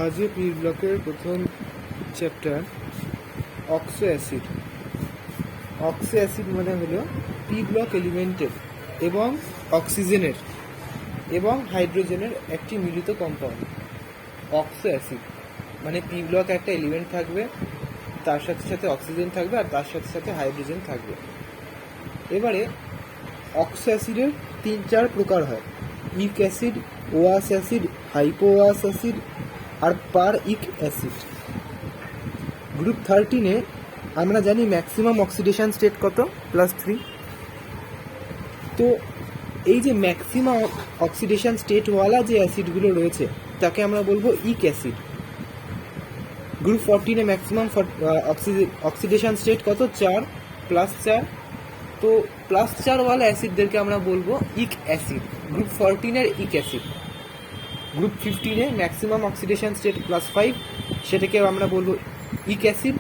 আজকে পি ব্লকের প্রথম chapter oxo acid. Oxo acid মানে হলো পি ব্লক এলিমেন্টের এবং অক্সিজেনের এবং হাইড্রোজেনের একটি মিলিত কম্পাউন্ড। অক্সো অ্যাসিড মানে পি ব্লক একটা এলিমেন্ট থাকবে, তার সাথে সাথে অক্সিজেন থাকবে আর তার সাথে সাথে হাইড্রোজেন থাকবে। এবারে অক্সো অ্যাসিডের 3-4 প্রকার হয়: ইক অ্যাসিড, ওয়াস অ্যাসিড, হাইপো ওয়াস অ্যাসিড আর পার ইক অ্যাসিড। গ্রুপ 13-এ আমরা জানি ম্যাক্সিমাম অক্সিডেশন স্টেট কত, +3। তো এই যে ম্যাক্সিমাম অক্সিডেশন স্টেটওয়ালা যে অ্যাসিডগুলো রয়েছে তাকে আমরা বলবো ইক অ্যাসিড। গ্রুপ 14-এ ম্যাক্সিমাম অক্সিডেশন স্টেট কত, 4, +4। তো +4ওয়ালা অ্যাসিডদেরকে আমরা বলবো ইক অ্যাসিড, গ্রুপ 14-এর ইক অ্যাসিড। গ্রুপ 15-এ ম্যাক্সিমাম অক্সিডেশন স্টেট +5, সেটাকে আমরা বলবো ইক অ্যাসিড।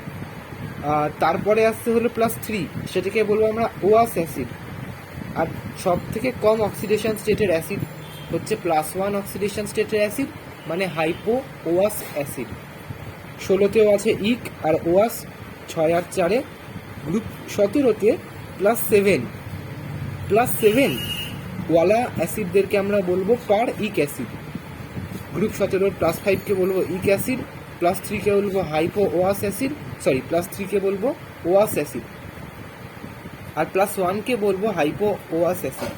তারপরে আসতে হলো +3, সেটাকে বলবো আমরা ওয়াস অ্যাসিড। আর সব থেকে কম অক্সিডেশন স্টেটের অ্যাসিড হচ্ছে +1 অক্সিডেশন স্টেটের অ্যাসিড, মানে হাইপো ওয়াস অ্যাসিড। 16তেও আছে ইক আর ওয়াস, 6 আর 4-এ। গ্রুপ 17-তে +7 ওয়ালা অ্যাসিডদেরকে আমরা বলবো পার ইক অ্যাসিড। গ্রুপ 17-র +5কে বলবো ইক অ্যাসিড, +3কে বলবো হাইপো ওয়াস অ্যাসিড, +3কে বলবো ওয়াস অ্যাসিড, আর +1কে বলবো হাইপো ওয়াস অ্যাসিড।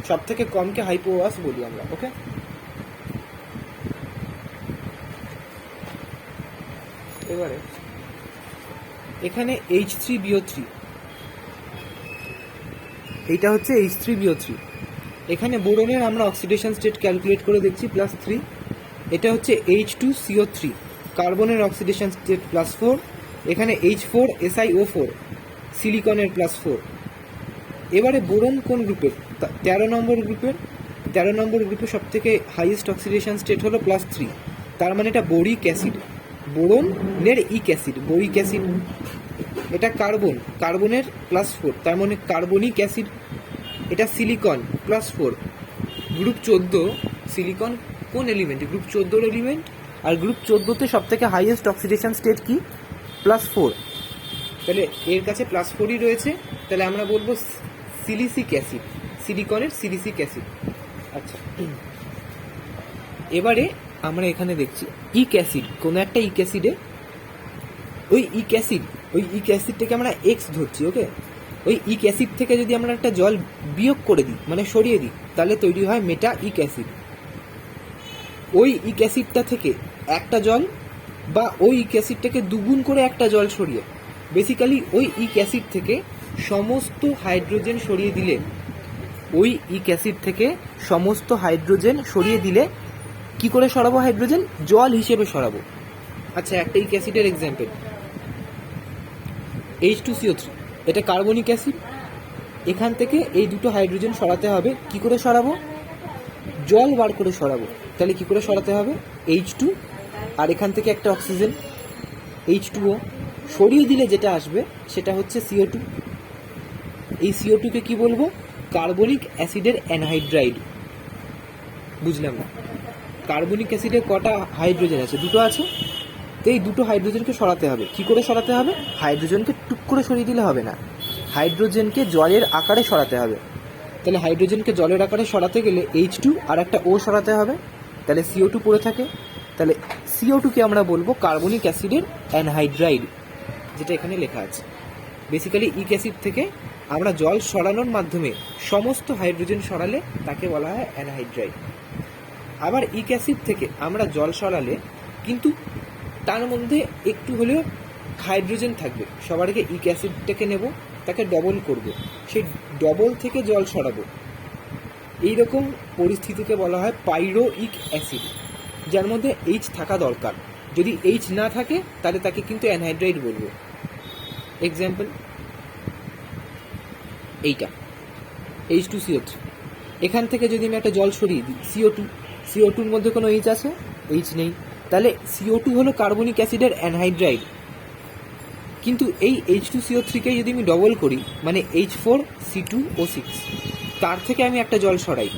সব থেকে কমকে হাইপো ওয়াস বলি আমরা। ওকে, এবারে এখানে H3BO3, এইটা হচ্ছে H3BO3। এখানে বোরনের আমরা অক্সিডেশন স্টেট ক্যালকুলেট করে দেখছি +3। এটা হচ্ছে H2CO3, কার্বনের অক্সিডেশন স্টেট +4। এখানে H4SiO4, সিলিকনের +4। এবারে বোরন কোন গ্রুপের? 13 নম্বর গ্রুপের। 13 নম্বর গ্রুপে সব থেকে হাইয়েস্ট অক্সিডেশন স্টেট হলো +3, তার মানে এটা বোরিক অ্যাসিড। বোরনের ইক অ্যাসিড, বোরিক অ্যাসিড। এটা কার্বনের +4, তার মানে কার্বনিক অ্যাসিড। এটা সিলিকন +4। গ্রুপ 14 সিলিকন কোন এলিমেন্ট? গ্রুপ 14-র এলিমেন্ট। আর গ্রুপ 14-তে সব থেকে হাইয়েস্ট অক্সিডেশন স্টেট কি? +4। তাহলে এর কাছে +4ই রয়েছে, তাহলে আমরা বলবো সিলিসিক অ্যাসিড, সিলিকনের সিলিসিক অ্যাসিড। আচ্ছা, এবারে আমরা এখানে দেখছি ইক অ্যাসিড। কোনো একটা ইক অ্যাসিডে ওই ইক অ্যাসিডটাকে আমরা এক্স ধরছি। ওকে, ওই ইক অ্যাসিড থেকে যদি আমরা একটা জল বিয়োগ করে দিই, মানে সরিয়ে দিই, তাহলে তৈরি হয় মেটা ইক অ্যাসিড। ওই ইক অ্যাসিডটা থেকে একটা জল বা ওই ইক অ্যাসিডটাকে দুগুণ করে একটা জল সরিয়ে, বেসিক্যালি ওই ইক অ্যাসিড থেকে সমস্ত হাইড্রোজেন সরিয়ে দিলে, কি করে সরাবো? হাইড্রোজেন জল হিসেবে সরাবো। আচ্ছা, একটা ইক অ্যাসিডের এক্সাম্পল H2CO3, এটা কার্বনিক অ্যাসিড। এখান থেকে এই দুটো হাইড্রোজেন সরাতে হবে। কি করে সরাবো? জল বার করে সরাবো। তাহলে কি করে সরাতে হবে? H2 আর এখান থেকে একটা অক্সিজেন H2O সরিয়ে দিলে যেটা আসবে সেটা হচ্ছে CO2। এই CO2কে কি বলবো? কার্বনিক অ্যাসিডের অ্যানহাইড্রাইড। বুঝলাম না, কার্বনিক অ্যাসিডে কটা হাইড্রোজেন আছে? দুটো আছে। তো এই দুটো হাইড্রোজেনকে সরাতে হবে। কি করে সরাতে হবে? হাইড্রোজেনকে টুক করে সরিয়ে দিলে হবে না, হাইড্রোজেনকে জলের আকারে সরাতে হবে। তাহলে হাইড্রোজেনকে জলের আকারে সরাতে গেলে H2 আর একটা O সরাতে হবে, তাহলে CO2 পড়ে থাকে। তাহলে CO2কে আমরা বলবো কার্বনিক অ্যাসিডের অ্যানহাইড্রাইড, যেটা এখানে লেখা আছে। বেসিক্যালি ইক অ্যাসিড থেকে আমরা জল সরানোর মাধ্যমে সমস্ত হাইড্রোজেন সরালে তাকে বলা হয় অ্যানহাইড্রাইড। আবার ইক অ্যাসিড থেকে আমরা জল সরালে কিন্তু তার মধ্যে একটু হলেও হাইড্রোজেন থাকবে, সবার আগে ইক অ্যাসিডটাকে নেব, তাকে ডবল করব, সেই ডবল থেকে জল সরাবো। এইরকম পরিস্থিতিকে বলা হয় পাইরোইক অ্যাসিড, যার মধ্যে H থাকা দরকার। যদি H না থাকে তাহলে তাকে কিন্তু অ্যানহাইড্রাইড বলবো। এক্সাম্পল এইটা H2CO3, এখান থেকে যদি আমি একটা জল সরিয়ে দিই CO2-র মধ্যে কোনো H আছে? H নেই, তাহলে CO2 হলো কার্বনিক অ্যাসিডের অ্যানহাইড্রাইড। কিন্তু এই H2CO3-কে যদি আমি ডবল করি, মানে H4C2O6, তার থেকে আমি একটা জল সরাই,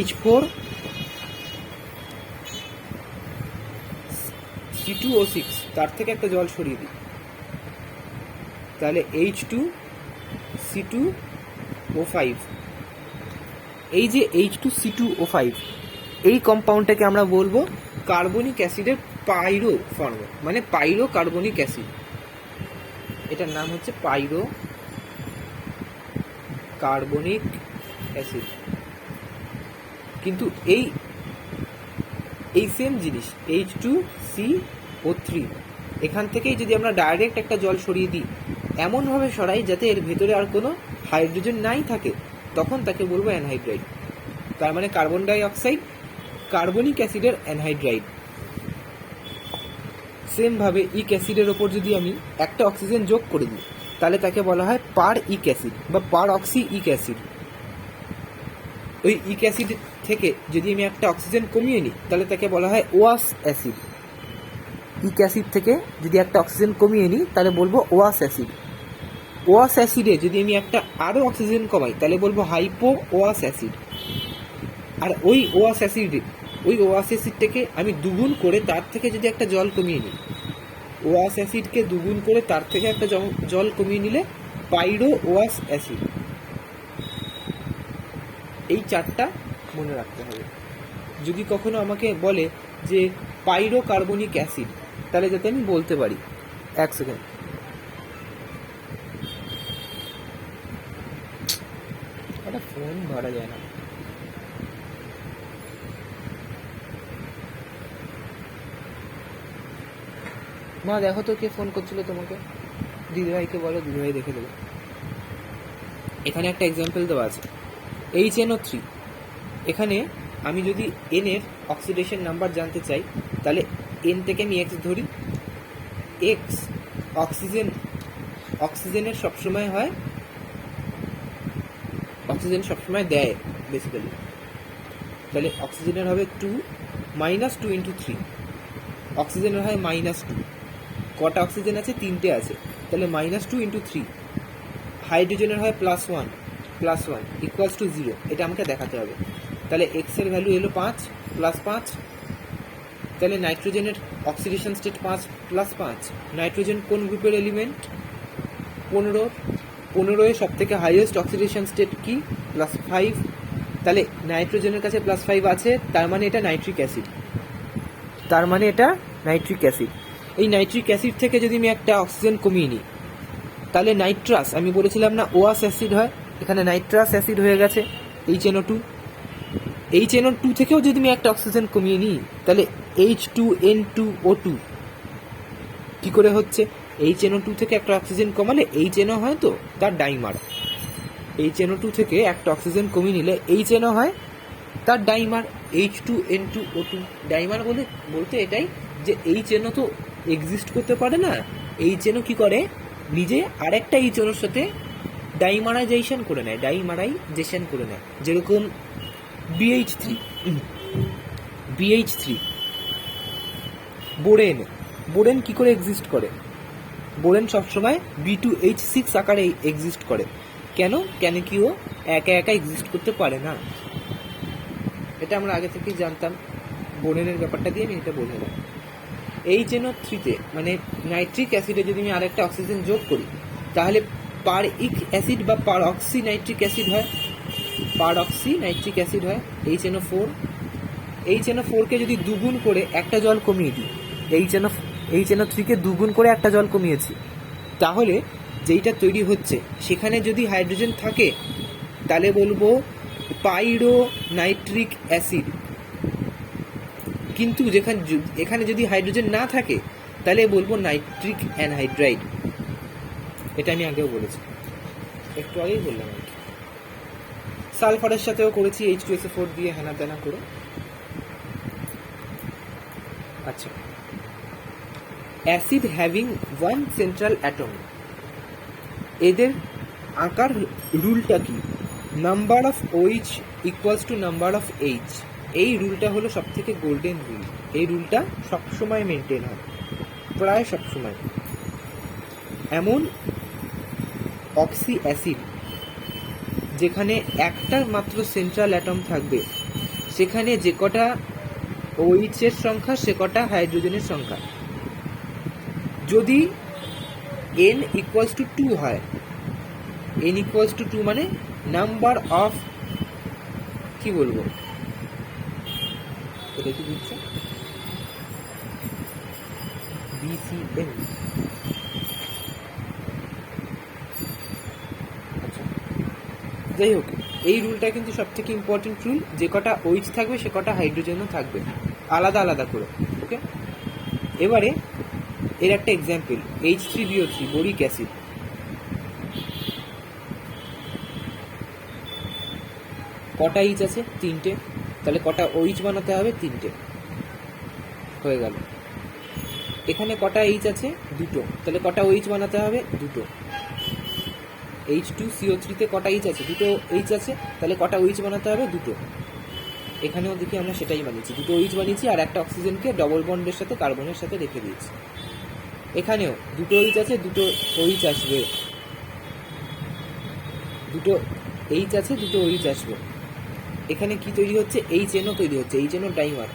H4 C2O6 তার থেকে একটা জল সরিয়ে দিই, তাহলে H2C2O5। এই যে H2C2O5 এই কম্পাউন্ডটাকে আমরা বলবো কার্বনিক অ্যাসিডের পাইরো ফর্ম, মানে পাইরো কার্বনিক অ্যাসিড। এটার নাম হচ্ছে পাইরো কার্বনিক অ্যাসিড। কিন্তু এই সেম জিনিস H2CO3 এখান থেকেই যদি আমরা ডাইরেক্ট একটা জল সরিয়ে দিই, এমনভাবে সরাই যাতে এর ভেতরে আর কোনো হাইড্রোজেন নাই থাকে, তখন তাকে বলবো অ্যানহাইড্রাইড। তার মানে কার্বন ডাই অক্সাইড কার্বনিক অ্যাসিডের অ্যানহাইড্রাইড। সেমভাবে ইক অ্যাসিডের ওপর যদি আমি একটা অক্সিজেন যোগ করে দিই, তাহলে তাকে বলা হয় পার ইক অ্যাসিড বা পার অক্সি ইক অ্যাসিড। ওই ইক অ্যাসিড থেকে যদি আমি একটা অক্সিজেন কমিয়ে নিই, তাহলে তাকে বলা হয় ওয়াস অ্যাসিড। ইক অ্যাসিড থেকে যদি একটা অক্সিজেন কমিয়ে নিই, তাহলে বলবো ওয়াস অ্যাসিড। ওয়াস অ্যাসিডে যদি আমি একটা আরও অক্সিজেন কমাই, তাহলে বলবো হাইপো ওয়াস অ্যাসিড। আর ওই ওয়াস অ্যাসিডটাকে আমি দুগুণ করে তার থেকে যদি একটা জল কমিয়ে নিই, ওয়াস অ্যাসিডকে দুগুণ করে তার থেকে একটা জল কমিয়ে নিলে পাইরো ওয়াস অ্যাসিড। এই চারটা মনে রাখতে হবে। যদি কখনো আমাকে বলে যে পাইরো কার্বনিক অ্যাসিড, তাহলে যাতে আমি বলতে পারি। এক সেকেন্ড, একটা ফোন ধরা যায় না। মা দেখো তো কে ফোন করছিল তোমাকে। দিদিভাইকে বলো, দিদিভাই দেখে দেবে। এখানে একটা এক্সাম্পল দেওয়া আছে HNO3। এখানে আমি যদি N এর অক্সিডেশন নাম্বার জানতে চাই, তাহলে N থেকে আমি X ধরি। X অক্সিজেনের সবসময় হয়, অক্সিজেন সবসময় দেয় বেসিক্যালি। তাহলে অক্সিজেনের হবে 2 -2 × 3, অক্সিজেনের হয় -2। কটা অক্সিজেন আছে? 3টে আছে, তাহলে -2 × 3। হাইড্রোজেনের হয় +1 ইকুয়ালস টু 0। এটা আমাকে দেখাতে হবে। তাহলে এক্স এর ভ্যালু এলো 5 +5। তাহলে নাইট্রোজেনের অক্সিডেশন স্টেট 5 +5। নাইট্রোজেন কোন গ্রুপের এলিমেন্ট? 15 এর সব থেকে হাইয়েস্ট অক্সিডেশন স্টেট কি? +5। তাহলে নাইট্রোজেনের কাছে +5 আছে, তার মানে এটা নাইট্রিক অ্যাসিড। এই নাইট্রিক অ্যাসিড থেকে যদি আমি একটা অক্সিজেন কমিয়ে নিই, তাহলে নাইট্রাস, আমি বলেছিলাম না ওয়াস অ্যাসিড হয়, এখানে নাইট্রাস অ্যাসিড হয়ে গেছে HNO2। HNO2 থেকেও যদি আমি একটা অক্সিজেন কমিয়ে নিই, তাহলে H2N2O2 কি করে হচ্ছে? HNO2 থেকে একটা অক্সিজেন কমালে HNO হয়, তো তার ডাইমার। HNO2 থেকে একটা অক্সিজেন কমিয়ে নিলে HNO হয়, তার ডাইমার H2N2O2। ডাইমার বলতে এটাই যে HNO তো এক্সিস্ট করতে পারে না, HNO কি করে? নিজে আরেকটা HNOর সাথে ডাইমারাইজেশন করে নেয়, যেরকম BH3 বোরেন কি করে এক্সিস্ট করে? বোরেন সবসময় B2H6 আকারে এক্সিস্ট করে। কেন কি ও একা এক্সিস্ট করতে পারে না। এটা আমরা আগে থেকেই জানতাম, বোরেনের ব্যাপারটা দিয়ে আমি এটা বলে দিলাম। HNO3-তে মানে নাইট্রিক অ্যাসিডে যদি আমি আরেকটা অক্সিজেন যোগ করি, তাহলে পার ইক অ্যাসিড বা পার অক্সি নাইট্রিক অ্যাসিড হয়, HNO4কে যদি দুগুণ করে একটা জল কমিয়ে দিই, HNO3কে দুগুণ করে একটা জল কমিয়েছি, তাহলে যেইটা তৈরি হচ্ছে সেখানে যদি হাইড্রোজেন থাকে, তাহলে বলবো পাইরো নাইট্রিক অ্যাসিড। কিন্তু এখানে যদি হাইড্রোজেন না থাকে, তাহলে বলবো নাইট্রিক অ্যানহাইড্রাইড। এটা আমি আগেও বলেছি, একটু আগেই বললাম আর কি। সালফারের সাথেও করেছি H2SO4 দিয়ে হেনা তেনা করে। আচ্ছা, অ্যাসিড হ্যাভিং 1 সেন্ট্রাল অ্যাটম, এদের আকার রুলটা কি? Number of OH equals to number of H। এই রুলটা হলো সব থেকে গোল্ডেন রুল। এই রুলটা সবসময় মেনটেন হয়, প্রায় সবসময়। এমন অক্সি অ্যাসিড যেখানে একটা মাত্র সেন্ট্রাল অ্যাটম থাকবে, সেখানে যে কটা OH এর সংখ্যা সে কটা হাইড্রোজেনের সংখ্যা। যদি n ইকুয়ালস টু 2 হয়, n ইকুয়ালস টু 2 মানে নাম্বার অফ, কি বলবো এটা কি দিচ্ছে, BCM। আচ্ছা, যাই হোক, এই রুলটা কিন্তু সব থেকে ইম্পর্টেন্ট রুল। যে কটা OH থাকবে সে কটা হাইড্রোজেনও থাকবে, আলাদা আলাদা করে। ওকে, এবারে এর একটা এক্সাম্পল, H3BO3 বোরিক অ্যাসিড। কটা এইচ আছে? 3টে। তাহলে কটা OH বানাতে হবে? 3টে। হয়ে গেল। এখানে কটা এইচ আছে? 2টো। তাহলে কটা OH বানাতে হবে? 2টো। H2CO3 তে কটা এইচ আছে? 2টো এইচ আছে। তাহলে কটা OH বানাতে হবে? 2টো। এখানেও দেখি আমরা সেটাই বানিয়েছি, 2টো OH বানিয়েছি আর একটা অক্সিজেনকে ডবল বন্ডের সাথে কার্বনের সাথে রেখে দিয়েছি। এখানেও 2টো OH আছে, 2টো OH আসবে, 2টো এইচ আছে, 2টো OH আসবে। এখানে কি তৈরি হচ্ছে? HNO তৈরি হচ্ছে, HNO ডাইমার।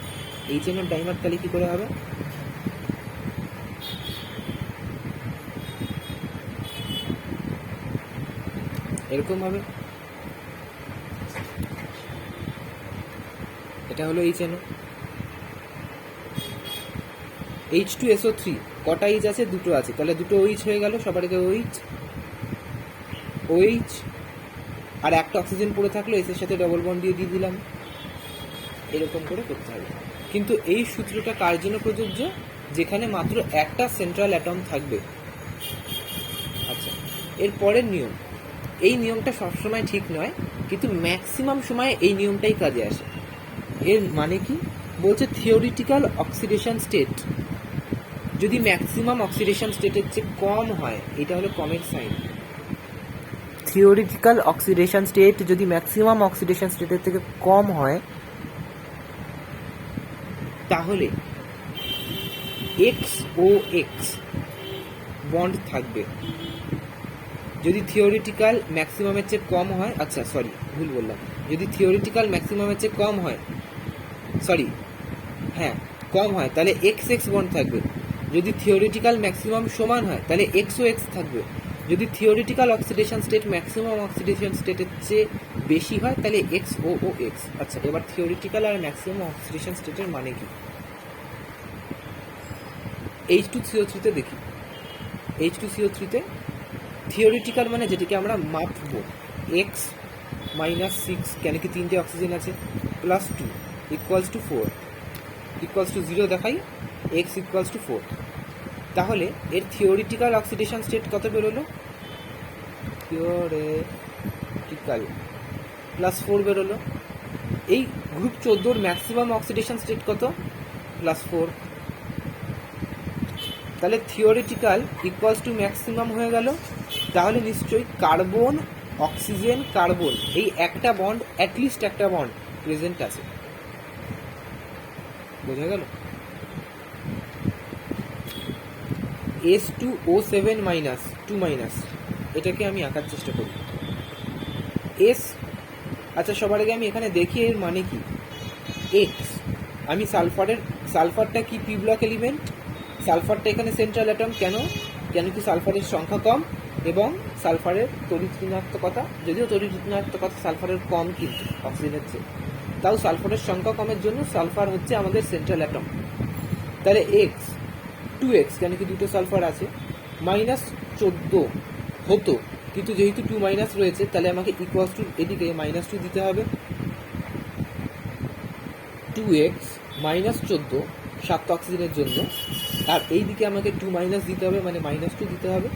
HNO ডাইমার তাহলে কি করে হবে? এরকম হবে, এটা হলো HNO। H2SO3 কটা এইচ আছে? 2টো আছে। তাহলে 2টো OH হয়ে গেল, সবার আগে OH আর একটা অক্সিজেন পড়ে থাকলো, এসের সাথে ডবল বন্ড দিয়ে দিলাম। এরকম করে করতে হবে। কিন্তু এই সূত্রটা কার জন্য প্রযোজ্য? যেখানে মাত্র একটা সেন্ট্রাল অ্যাটম থাকবে। আচ্ছা, এর পরের নিয়ম, এই নিয়মটা সবসময় ঠিক নয়, কিন্তু ম্যাক্সিমাম সময় এই নিয়মটাই কাজে আসে। এর মানে কি বলছে? থিওরিটিক্যাল অক্সিডেশন স্টেট যদি ম্যাক্সিমাম অক্সিডেশন স্টেটের চেয়ে কম হয়, এটা হলো কমের সাইন। থিওরিটিক্যাল অক্সিডেশন স্টেট যদি ম্যাক্সিমাম অক্সিডেশন স্টেটের থেকে কম হয়, তাহলে XOX বন্ড থাকবে। যদি থিওরিটিক্যাল ম্যাক্সিমামের চেয়ে কম হয়, আচ্ছা সরি ভুল বললাম, যদি থিওরিটিক্যাল ম্যাক্সিমামের চেয়ে কম হয়, সরি হ্যাঁ কম হয়, তাহলে XX বন্ড থাকবে। যদি থিওরিটিক্যাল ম্যাক্সিমাম সমান হয়, তাহলে XOX থাকবে। যদি theoretical oxidation state maximum oxidation স্টেটের চেয়ে বেশি হয়, তাহলে XOOX। আচ্ছা, এবার থিওরিটিক্যাল আর ম্যাক্সিমাম অক্সিডেশন স্টেটের মানে কি? H2CO3 তে দেখি। H2CO3 তে থিওরিটিক্যাল মানে যেটাকে আমরা মাপবো, X-6, কেন কি 3টে অক্সিজেন আছে, +2 ইকুয়ালস টু 4 ইকুয়ালস টু 0 দেখাই, X ইকুয়ালস টু 4। তাহলে এর থিওরিটিক্যাল অক্সিডেশন স্টেট কত বেরোলো? থিওরিটিক্যাল +4 বেরোলো। এই গ্রুপ 14 ম্যাক্সিমাম অক্সিডেশন স্টেট কত? +4। তাহলে থিওরিটিক্যাল ইকুয়ালস টু ম্যাক্সিমাম হয়ে গেল। তাহলে নিশ্চয়ই কার্বন, অক্সিজেন, কার্বন, এই একটা বন্ড, অ্যাটলিস্ট একটা বন্ড প্রেজেন্ট আছে। বোঝা গেল? S2O7 2 এটাকে আমি আঁকার চেষ্টা করি। আচ্ছা, সবার আগে আমি এখানে দেখি এর মানে কি। X, আমি সালফারটা কি পি ব্লক এলিমেন্ট, সালফারটা এখানে সেন্ট্রাল অ্যাটম। কেন কি সালফারের সংখ্যা কম এবং সালফারের তড়িৎ ঋণাত্মকতা, যদিও তড়িৎ ঋণাত্মকতা সালফারের কম কিন্তু অক্সিজেনের চেয়ে, তাও সালফারের সংখ্যা কমের জন্য সালফার হচ্ছে আমাদের সেন্ট্রাল অ্যাটম। তাহলে X 2X, কেন কি 2টো সালফার আছে, -14 হতো, কিন্তু যেহেতু 2 রয়েছে, তাহলে আমাকে ইকুয়ালস টু এদিকে -2 দিতে হবে। 2X -14 7 অক্সিজেনের জন্য, আর এই দিকে আমাকে 2 দিতে হবে, মানে -2 দিতে হবে।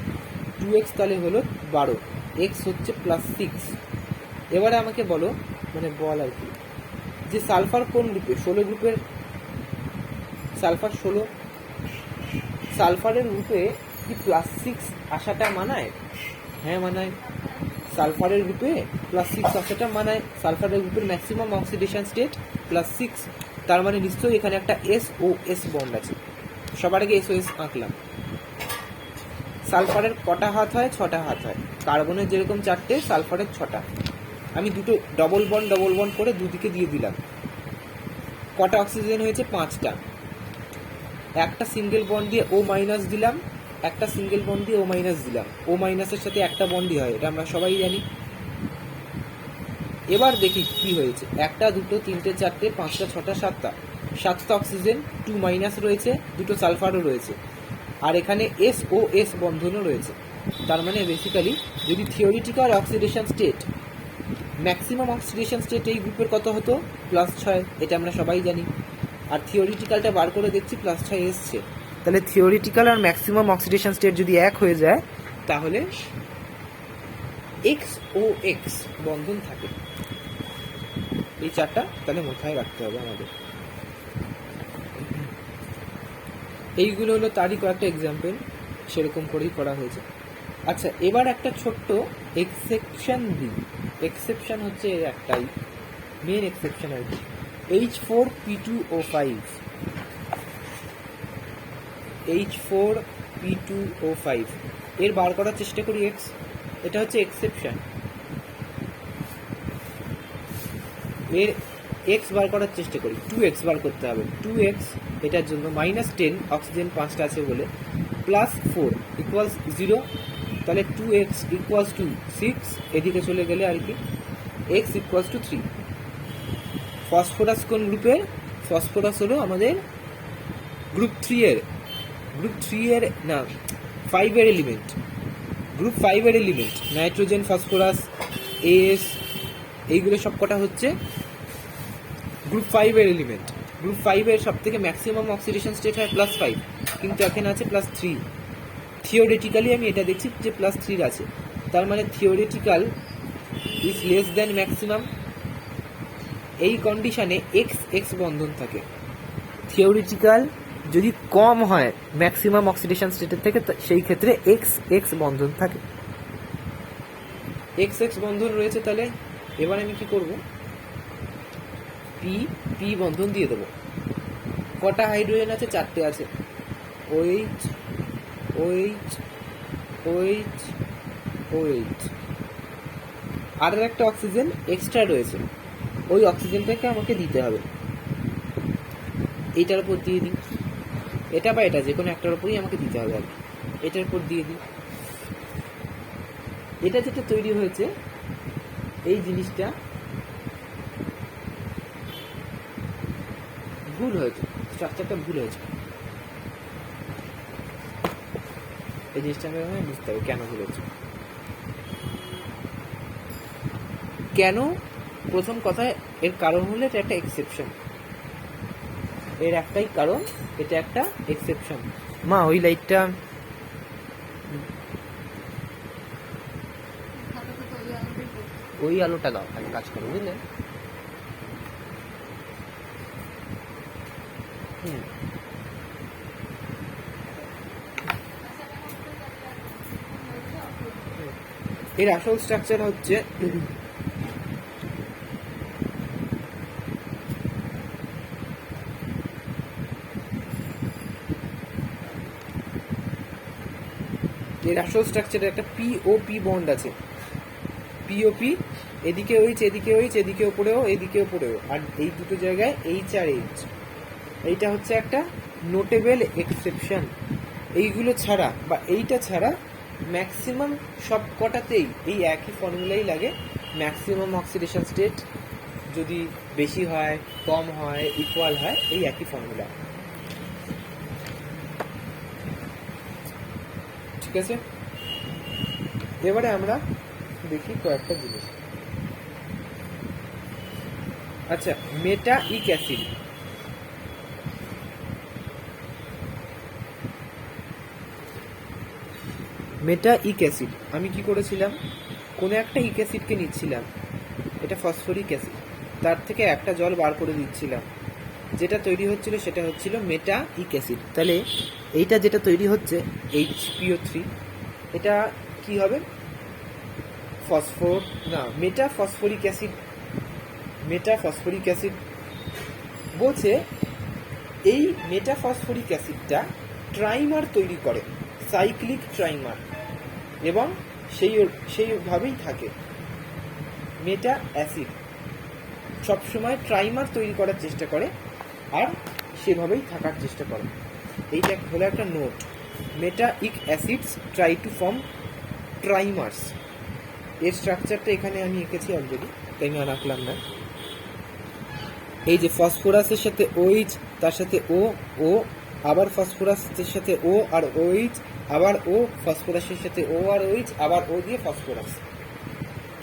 2X তাহলে হলো 12, X হচ্ছে +6। এবারে আমাকে বলো, মানে বল আর কি, যে সালফার কোন গ্রুপে? 16 গ্রুপের সালফার 16। সালফারের গ্রুপে কি +6 আসাটা মানায়? হ্যাঁ মানায়। সালফারের গ্রুপে +6 আসাটা মানায়। সালফারের গ্রুপের ম্যাক্সিমাম অক্সিডেশন স্টেট +6, তার মানে নিশ্চয়ই এখানে একটা SOS বন্ড আছে। সবার আগে SOS আঁকলাম। সালফারের কটা হাত হয়? 6টা হাত হয়। কার্বনের যেরকম 4টে, সালফারের 6টা। আমি দুটো ডবল বন্ড করে দুদিকে দিয়ে দিলাম। কটা অক্সিজেন হয়েছে? 5টা। একটা সিঙ্গেল বন্ড দিয়ে O- দিলাম, একটা সিঙ্গেল বন্ড দিয়ে ও মাইনাস দিলাম, ও মাইনাসের সাথে একটা বন্ডই হয়, এটা আমরা সবাই জানি। এবার দেখি কি হয়েছে, একটা, দুটো, তিনটে, চারটে, পাঁচটা, ছটা, সাতটা অক্সিজেন, 2 মাইনাস রয়েছে, দুটো সালফারও রয়েছে, আর এখানে এস ও এস বন্ধনও রয়েছে। তার মানে বেসিক্যালি যদি theoretical oxidation state, maximum oxidation state এই গ্রুপের কত হতো, +6, এটা আমরা সবাই জানি। আর থিওরিটিক্যালটা বার করে দেখছি +6 এসছে, তাহলে থিওরিটিক্যাল আর ম্যাক্সিমাম অক্সিডেশন স্টেট যদি এক হয়ে যায় তাহলে এক্স ও এক্স বন্ধন থাকে। এই চারটা তাহলে মাথায় রাখতে হবে আমাদের। এইগুলো হলো তারই কয়েকটা এক্সাম্পল, সেরকম করেই করা হয়েছে। আচ্ছা, এবার একটা ছোট্ট এক্সেপশন দিই। এক্সেপশন হচ্ছে একটাই, মেন এক্সেপশন আর কি, H4P2O5। H4P2O5 এর বার করার চেষ্টা করি এক্স, এটা হচ্ছে এক্সেপশন। এর এক্স বার করার চেষ্টা করি, 2x বার করতে হবে। 2x এটার জন্য -10, অক্সিজেন 5টা আছে বলে, +4 = 0, তাহলে 2x = 6, এদিকে চলে গেলে আর কি x = 3। ফসফরাস কোন গ্রুপের? ফসফরাস হলো আমাদের গ্রুপ 3 এর না 5 এর এলিমেন্ট, গ্রুপ 5 এর এলিমেন্ট। নাইট্রোজেন, ফসফরাস, এস, এইগুলো সব কটা হচ্ছে গ্রুপ 5 এর এলিমেন্ট। গ্রুপ 5 এর সব থেকে ম্যাক্সিমাম অক্সিডেশন স্টেট হয় +5, কিন্তু এখানে আছে +3। থিওরিটিক্যালি আমি এটা দেখছি যে +3 আছে, তার মানে theoretical is less than maximum. এই কন্ডিশনে এক্স এক্স বন্ধন থাকে। থিওরিটিক্যাল যদি কম হয় ম্যাক্সিমাম অক্সিডেশন স্টেটের থেকে, সেই ক্ষেত্রে এক্স এক্স বন্ধন থাকে। এক্স এক্স বন্ধন রয়েছে, তাহলে এবার আমি কি করব, পি পি বন্ধন দিয়ে দেবো। কটা হাইড্রোজেন আছে? 4টে আছে, OH OH OH OH। আর একটা অক্সিজেন এক্সট্রা রয়েছে, ওই অক্সিজেনটাকে আমাকে দিতে হবে। এইটার উপর দিয়ে দিই, এটা বা এটা যে কোনো একটার উপরই আমাকে দিতে হবে আর কি। এটার উপর দিয়ে দিই। এটা যেটা তৈরি হয়েছে, এই জিনিসটা ভুল হয়েছে, স্ট্রাকচারটা ভুল হয়েছে। এই জিনিসটা আমি বুঝতে হবে কেন ভুল হয়েছে। কেন? প্রথম কথা, এর কারণ হলো এটা একটা এক্সেপশন। এর একটাই কারণ, এটা একটা এক্সেপশন। মা ওই লাইটটা ওই আলোটা দাও, এক কাজ করো বুঝলেন। এর আসল স্ট্রাকচার হচ্ছে এর আসল স্ট্রাকচারে একটা POP বন্ড আছে। POP, এদিকে OH, এদিকে OH, এদিকে ওপরেও, এদিকে ওপরেও, আর এই দুটো জায়গায় H আর H। এইটা হচ্ছে একটা নোটেবল এক্সেপশন। এইগুলো ছাড়া বা এইটা ছাড়া ম্যাক্সিমাম সব কটাতেই এই একই ফর্মুলাই লাগে। ম্যাক্সিমাম অক্সিডেশন স্টেট যদি বেশি হয়, কম হয়, ইকুয়াল হয়, এই একই ফর্মুলা। ঠিক আছে, এবারে আমরা দেখি কয়েকটা জিনিস। আচ্ছা, মেটাইক অ্যাসিড। মেটাইক অ্যাসিড আমি কি করেছিলাম, কোনো একটা ইক অ্যাসিডকে নিচ্ছিলাম, এটা ফসফরিক অ্যাসিড, তার থেকে একটা জল বার করে দিচ্ছিলাম, যেটা তৈরি হচ্ছিল সেটা হচ্ছিল মেটাইক অ্যাসিড। তাহলে এইটা যেটা তৈরি হচ্ছে HPO3, এটা কি হবে, মেটাফসফরিক অ্যাসিড। মেটাফসফরিক অ্যাসিড বলছে এই মেটাফসফরিক অ্যাসিডটা ট্রাইমার তৈরি করে, সাইক্লিক ট্রাইমার, এবং সেইভাবেই থাকে। মেটা অ্যাসিড সবসময় ট্রাইমার তৈরি করার চেষ্টা করে আর সেভাবেই থাকার চেষ্টা করে। এইটা হলো একটা note. Metaic acids try to form trimers. এর স্ট্রাকচারটা এখানে আমি এঁকেছি অলরেডি, তাই আমি আর আঁকলাম না। এই যে ফসফরাসের সাথে OH, তার সাথে ও আবার ফসফরাসের সাথে ও আর OH, আবার ও ফসফরাসের সাথে ও আর OH, আবার ও দিয়ে ফসফরাস।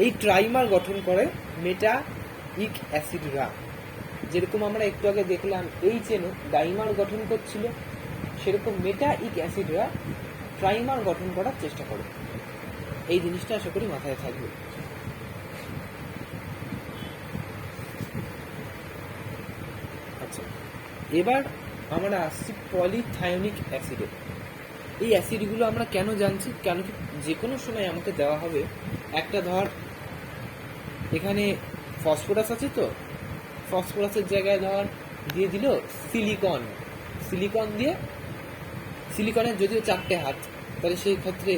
এই ট্রাইমার গঠন করে মেটাইক অ্যাসিডরা। যেরকম আমরা একটু আগে দেখলাম HNO ডাইমার গঠন করছিল, সেরকম মেটাইক অ্যাসিডরা ট্রাইমার গঠন করার চেষ্টা করে। এই জিনিসটা আশা করি মাথায় থাকবে। আচ্ছা, এবার আমরা আসছি পলিথায়োনিক অ্যাসিডে। এই অ্যাসিডগুলো আমরা কেন জানছি? কেন কি যে কোনো সময় আমাকে দেওয়া হবে একটা, ধর এখানে ফসফরাস আছে, তো ফসফরাসের জায়গায় ধর দিয়ে দিল সিলিকন। সিলিকন দিয়ে, সিলিকনের যদিও 4টে হাত, তাহলে সেই ক্ষেত্রে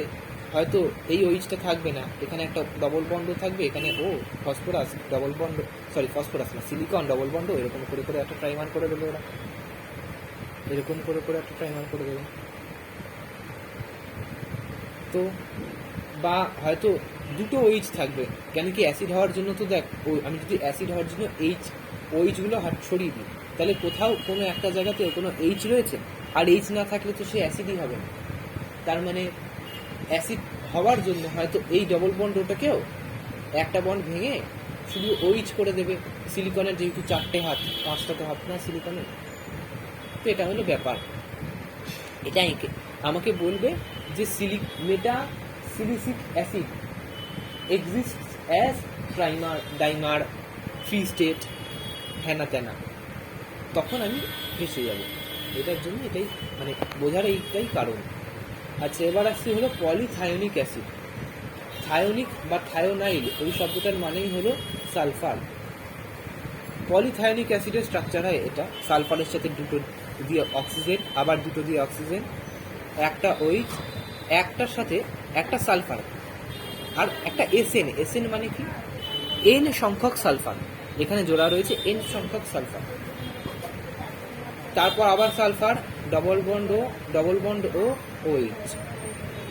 হয়তো এই OH-টা থাকবে না, এখানে একটা ডবল বন্ড থাকবে, এখানে ও phosphorus double bond, sorry phosphorus না সিলিকন ডবল বন্ড, এরকম করে করে একটা ট্রাইমার করে দেবে ওরা, এরকম করে করে একটা ট্রাইমার করে দেবে। তো বা হয়তো দুটো OH থাকবে, কেন কি অ্যাসিড হওয়ার জন্য তো দেখ, আমি যদি অ্যাসিড হওয়ার জন্য OH-গুলো সরিয়ে দিই, তাহলে কোথাও কোনো একটা জায়গাতে কোনো H রয়েছে, আর H না থাকলে তো সে অ্যাসিডই হবে না। তার মানে অ্যাসিড হওয়ার জন্য হয়তো এই ডবল বন্ড ওটাকেও একটা বন্ড ভেঙে শুধু OH করে দেবে। সিলিকনের যেহেতু 4টে হাত, 5টা তো হাত না সিলিকনের, তো এটা হলো ব্যাপার। এটা আমাকে বলবে যে metasilicic acid exists as trimer, dimer, free state, হ্যানা ত্যানা, তখন আমি ফেসে যাব। এটার জন্য এটাই মানে বোঝার এইটাই কারণ। আচ্ছা, এবার আসছে হলো পলিথায়োনিক অ্যাসিড। থায়োনিক বা থায়োনাইল ওই শব্দটার মানেই হলো সালফার। পলিথায়োনিক অ্যাসিডের স্ট্রাকচার হয় এটা, সালফারের সাথে দুটো দিয়ে অক্সিজেন, আবার দুটো দিয়ে অক্সিজেন, একটা OH, একটার সাথে একটা সালফার, আর একটা SN মানে কি N সংখ্যক সালফার, এখানে জোড়া রয়েছে N সংখ্যক সালফার, তারপর আবার সালফার, ডবল বন্ড ও OH।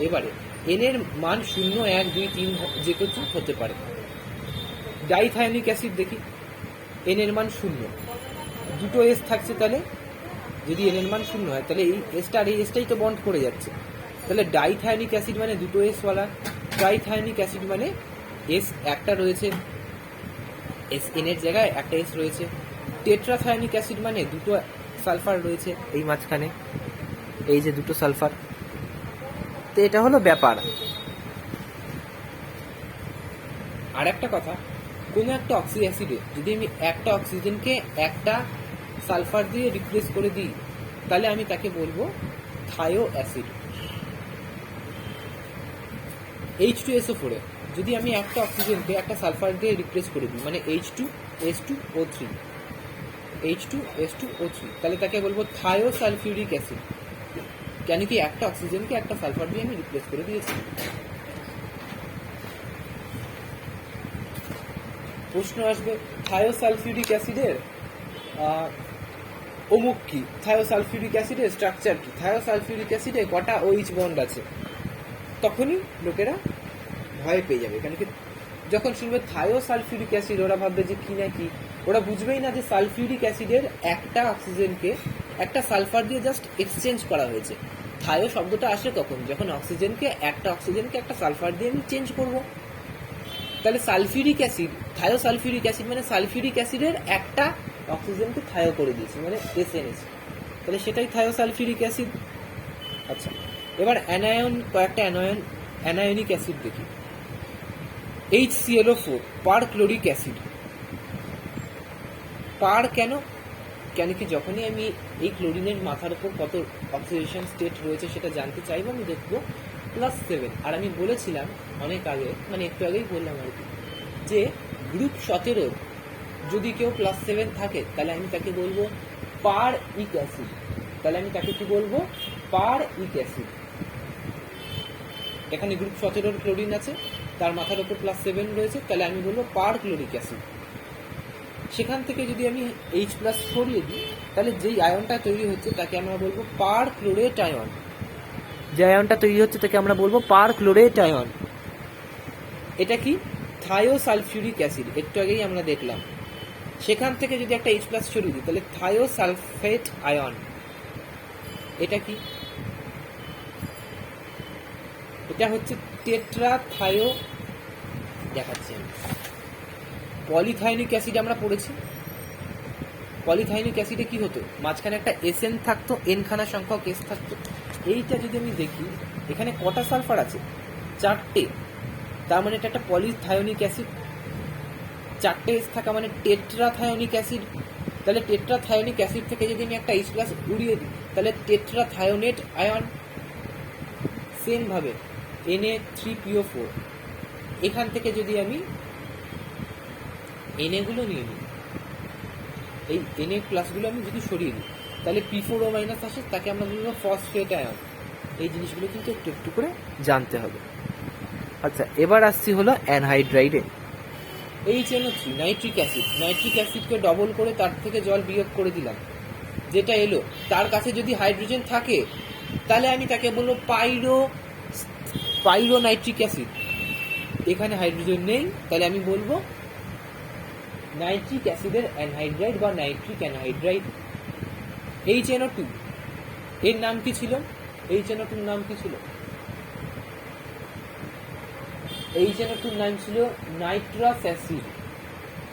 এবারে N এর মান 0, 1, 2, 3 যে কিছু হতে পারে। ডাইথায়োনিক অ্যাসিড দেখি, N এর মান 0, দুটো S থাকছে, তাহলে যদি N এর মান 0 হয় তাহলে এই এসটা আর এই এসটাই তো বন্ড করে যাচ্ছে, তাহলে ডাইথায়োনিক অ্যাসিড মানে দুটো S ওয়ালা। ট্রাইথায়োনিক অ্যাসিড মানে S একটা রয়েছে, N এর জায়গায় একটা S রয়েছে। টেট্রাথায়োনিক অ্যাসিড মানে দুটো সালফার রয়েছে এই মাঝখানে, এই যে দুটো সালফার। তো এটা হলো ব্যাপার। আর একটা কথা, কোনো একটা অক্সি অ্যাসিডে যদি আমি একটা অক্সিজেনকে একটা সালফার দিয়ে রিপ্লেস করে দিই, তাহলে আমি তাকে বলবো থায়ো অ্যাসিড। H2SO4 যদি আমি একটা অক্সিজেনকে একটা সালফার দিয়ে রিপ্লেস করে দিই, মানে H2S2O3, তাহলে তাকে বলবো থায়ো সালফিউরিক অ্যাসিড। কেন কি একটা অক্সিজেনকে একটা সালফার দিয়ে আমি রিপ্লেস করে দিয়েছি। প্রশ্ন আসবে থায়োসালফিউরিক অ্যাসিডের অমুক কি, থায়োসালফিউরিক অ্যাসিডের স্ট্রাকচার কি, থায়োসালফিউরিক অ্যাসিডে কটা OH বন্ড আছে, তখনই লোকেরা ভয় পেয়ে যাবে। কেন কি যখন শুনবে থায়োসালফিউরিক অ্যাসিড, ওরা ভাববে যে কি না কি, ওরা বুঝবেই না যে সালফিউরিক অ্যাসিডের একটা অক্সিজেনকে একটা সালফার দিয়ে জাস্ট এক্সচেঞ্জ করা হয়েছে। থায়ো শব্দটা আসে কখন, যখন একটা অক্সিজেনকে একটা সালফার দিয়ে আমি চেঞ্জ করব। তাহলে সালফিউরিক অ্যাসিড, থায়োসালফিউরিক অ্যাসিড মানে সালফিউরিক অ্যাসিডের একটা অক্সিজেনকে থায়ো করে দিয়েছি, মানে SNH, তাহলে সেটাই থায়োসালফিউরিক অ্যাসিড। আচ্ছা, এবার কয়েকটা অ্যানায়নিক অ্যাসিড দেখি। HClO4 পার ক্লোরিক অ্যাসিড। পার কেন কি যখনই আমি এই ক্লোরিনের মাথার উপর কত অক্সিডেশন স্টেট রয়েছে সেটা জানতে চাইবো, আমি দেখবো +7। আর আমি বলেছিলাম অনেক আগে, মানে একটু আগেই বললাম আর কি, যে গ্রুপ 17 যদি কেউ +7 থাকে তাহলে আমি তাকে বলবো পার ইক অ্যাসিড। তাহলে আমি তাকে কি বলবো? পার ইক অ্যাসিড। এখানে গ্রুপ 17 ক্লোরিন আছে, তার মাথার উপর +7 রয়েছে, তাহলে আমি বলবো পার ক্লোরিক অ্যাসিড। সেখান থেকে যদি আমি H+ সরিয়ে দিই, তাহলে যেই আয়নটা তৈরি হচ্ছে তাকে আমরা বলবো পার ক্লোরেট আয়ন। যে আয়নটা তৈরি হচ্ছে তাকে আমরা বলবো পারক্লোরেট আয়ন। এটা কি? থায়োসালফিউরিক অ্যাসিড, একটু আগেই আমরা দেখলাম। সেখান থেকে যদি একটা H+ সরিয়ে দিই তাহলে থায়োসালফেট আয়ন। এটা কি? এটা হচ্ছে টেট্রাথায়ো, দেখাচ্ছি আমি। পলিথাইনিক অ্যাসিড আমরা পড়েছি। পলিথাইনিক অ্যাসিডে কি হতো? মাঝখানে একটা SN থাকতো, এনখানা সংখ্যক S থাকতো। এইটা যদি আমি দেখি, এখানে কটা সালফার আছে? 4টে। তার মানে এটা একটা পলিথায়োনিক অ্যাসিড। 4টে S থাকা মানে টেট্রাথায়োনিক অ্যাসিড। তাহলে টেট্রাথায়োনিক অ্যাসিড থেকে যদি আমি একটা H+ উড়িয়ে দিই তাহলে টেট্রাথায়োনেট আয়ন। সেম ভাবে Na3PO4, এখান থেকে যদি আমি Na গুলো নিয়ে নিই, এই Na+ গুলো আমি যদি সরিয়ে দিই তাহলে P4O- আসে, তাকে আমরা বলবো ফসফেট আয়ন। এই জিনিসগুলো কিন্তু একটু একটু করে জানতে হবে। আচ্ছা, এবার আসছি হলো অ্যানহাইড্রাইডে। HNO3 nitric acid. নাইট্রিক অ্যাসিডকে ডবল করে তার থেকে জল বিয়োগ করে দিলাম, যেটা এলো তার কাছে যদি হাইড্রোজেন থাকে তাহলে আমি তাকে বলবো পাইরোনাইট্রিক অ্যাসিড। এখানে হাইড্রোজেন নেই, তাহলে আমি বলবো নাইট্রিক অ্যাসিডের অ্যানহাইড্রাইড বা নাইট্রিক অ্যানহাইড্রাইড। HNO2 এর নাম কি ছিল? HNO2 নাম কি ছিল? HNO2 নাম ছিল নাইট্রাস অ্যাসিড।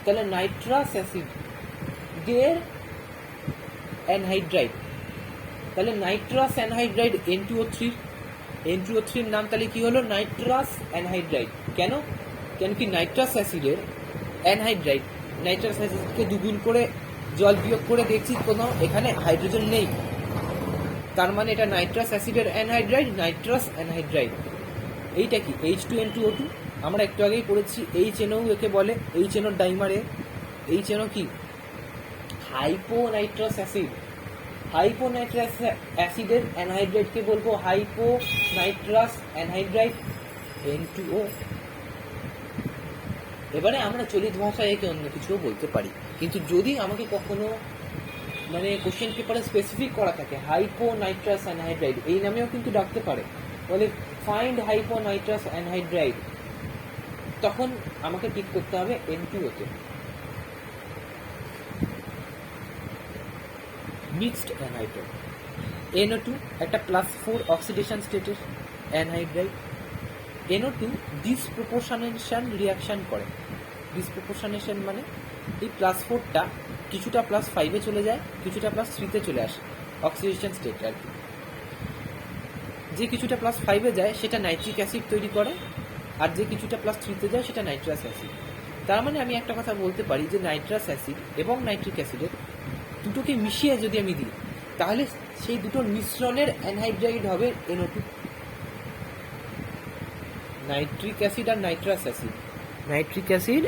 তাহলে নাইট্রাস অ্যাসিড এর অ্যানহাইড্রাইড, তাহলে নাইট্রাস অ্যানহাইড্রাইড N2O3 এর নাম তাহলে কি হলো? Nitrous anhydride. কেন? কেন কি নাইট্রাস অ্যাসিডের অ্যানহাইড্রাইড, নাইট্রাস অ্যাসিডকে দুগুণ করে জল বিয়োগ করে দেখছি কোনো এখানে হাইড্রোজেন নেই, তার মানে এটা নাইট্রাস অ্যাসিডের অ্যানহাইড্রাইড, নাইট্রাস অ্যানহাইড্রাইড। এইটা কি? H2N2O2 আমরা একটু আগেই পড়েছি। HNO একে বলে, HNO ডাইমারে। HNO কি? হাইপোনাইট্রাস অ্যাসিড। হাইপোনাইট্রাস অ্যাসিডের অ্যানহাইড্রাইডকে বলবো হাইপোনাইট্রাস অ্যানহাইড্রাইড, N2O। এবারে আমরা চলিত ভাষায় একে অন্য কিছুও বলতে পারি, কিন্তু যদি আমাকে কখনো মানে কোশ্চেন পেপারে স্পেসিফিক করা থাকে হাইপোনাইট্রাস অ্যানহাইড্রাইড এই নামেও কিন্তু ডাকতে পারে, বলে ফাইন্ড হাইপোনাইট্রাস অ্যানহাইড্রাইড, তখন আমাকে পিক করতে হবে N2O তে। Mixed anhydride. NO2 একটা +4 অক্সিডেশন স্টেটের অ্যানহাইড্রাইড। NO2 ডিসপ্রপোর্শনেশন রিয়াকশন করে। ডিসপ্রপোর্শনেশন মানে এই +4টা কিছুটা +5-এ চলে যায়, কিছুটা +3-তে চলে আসে, অক্সিডেশন স্টেট আর কি। যে কিছুটা +5-এ যায় সেটা নাইট্রিক অ্যাসিড তৈরি করে, আর যে কিছুটা +3-তে যায় সেটা নাইট্রাস অ্যাসিড। তার মানে আমি একটা কথা বলতে পারি যে নাইট্রাস অ্যাসিড এবং নাইট্রিক অ্যাসিডের দুটোকে মিশিয়ে যদি আমি দিই তাহলে সেই দুটোর মিশ্রণের অ্যানহাইড্রাইড হবে NO2। নাইট্রিক অ্যাসিড আর নাইট্রাস অ্যাসিড, নাইট্রিক অ্যাসিড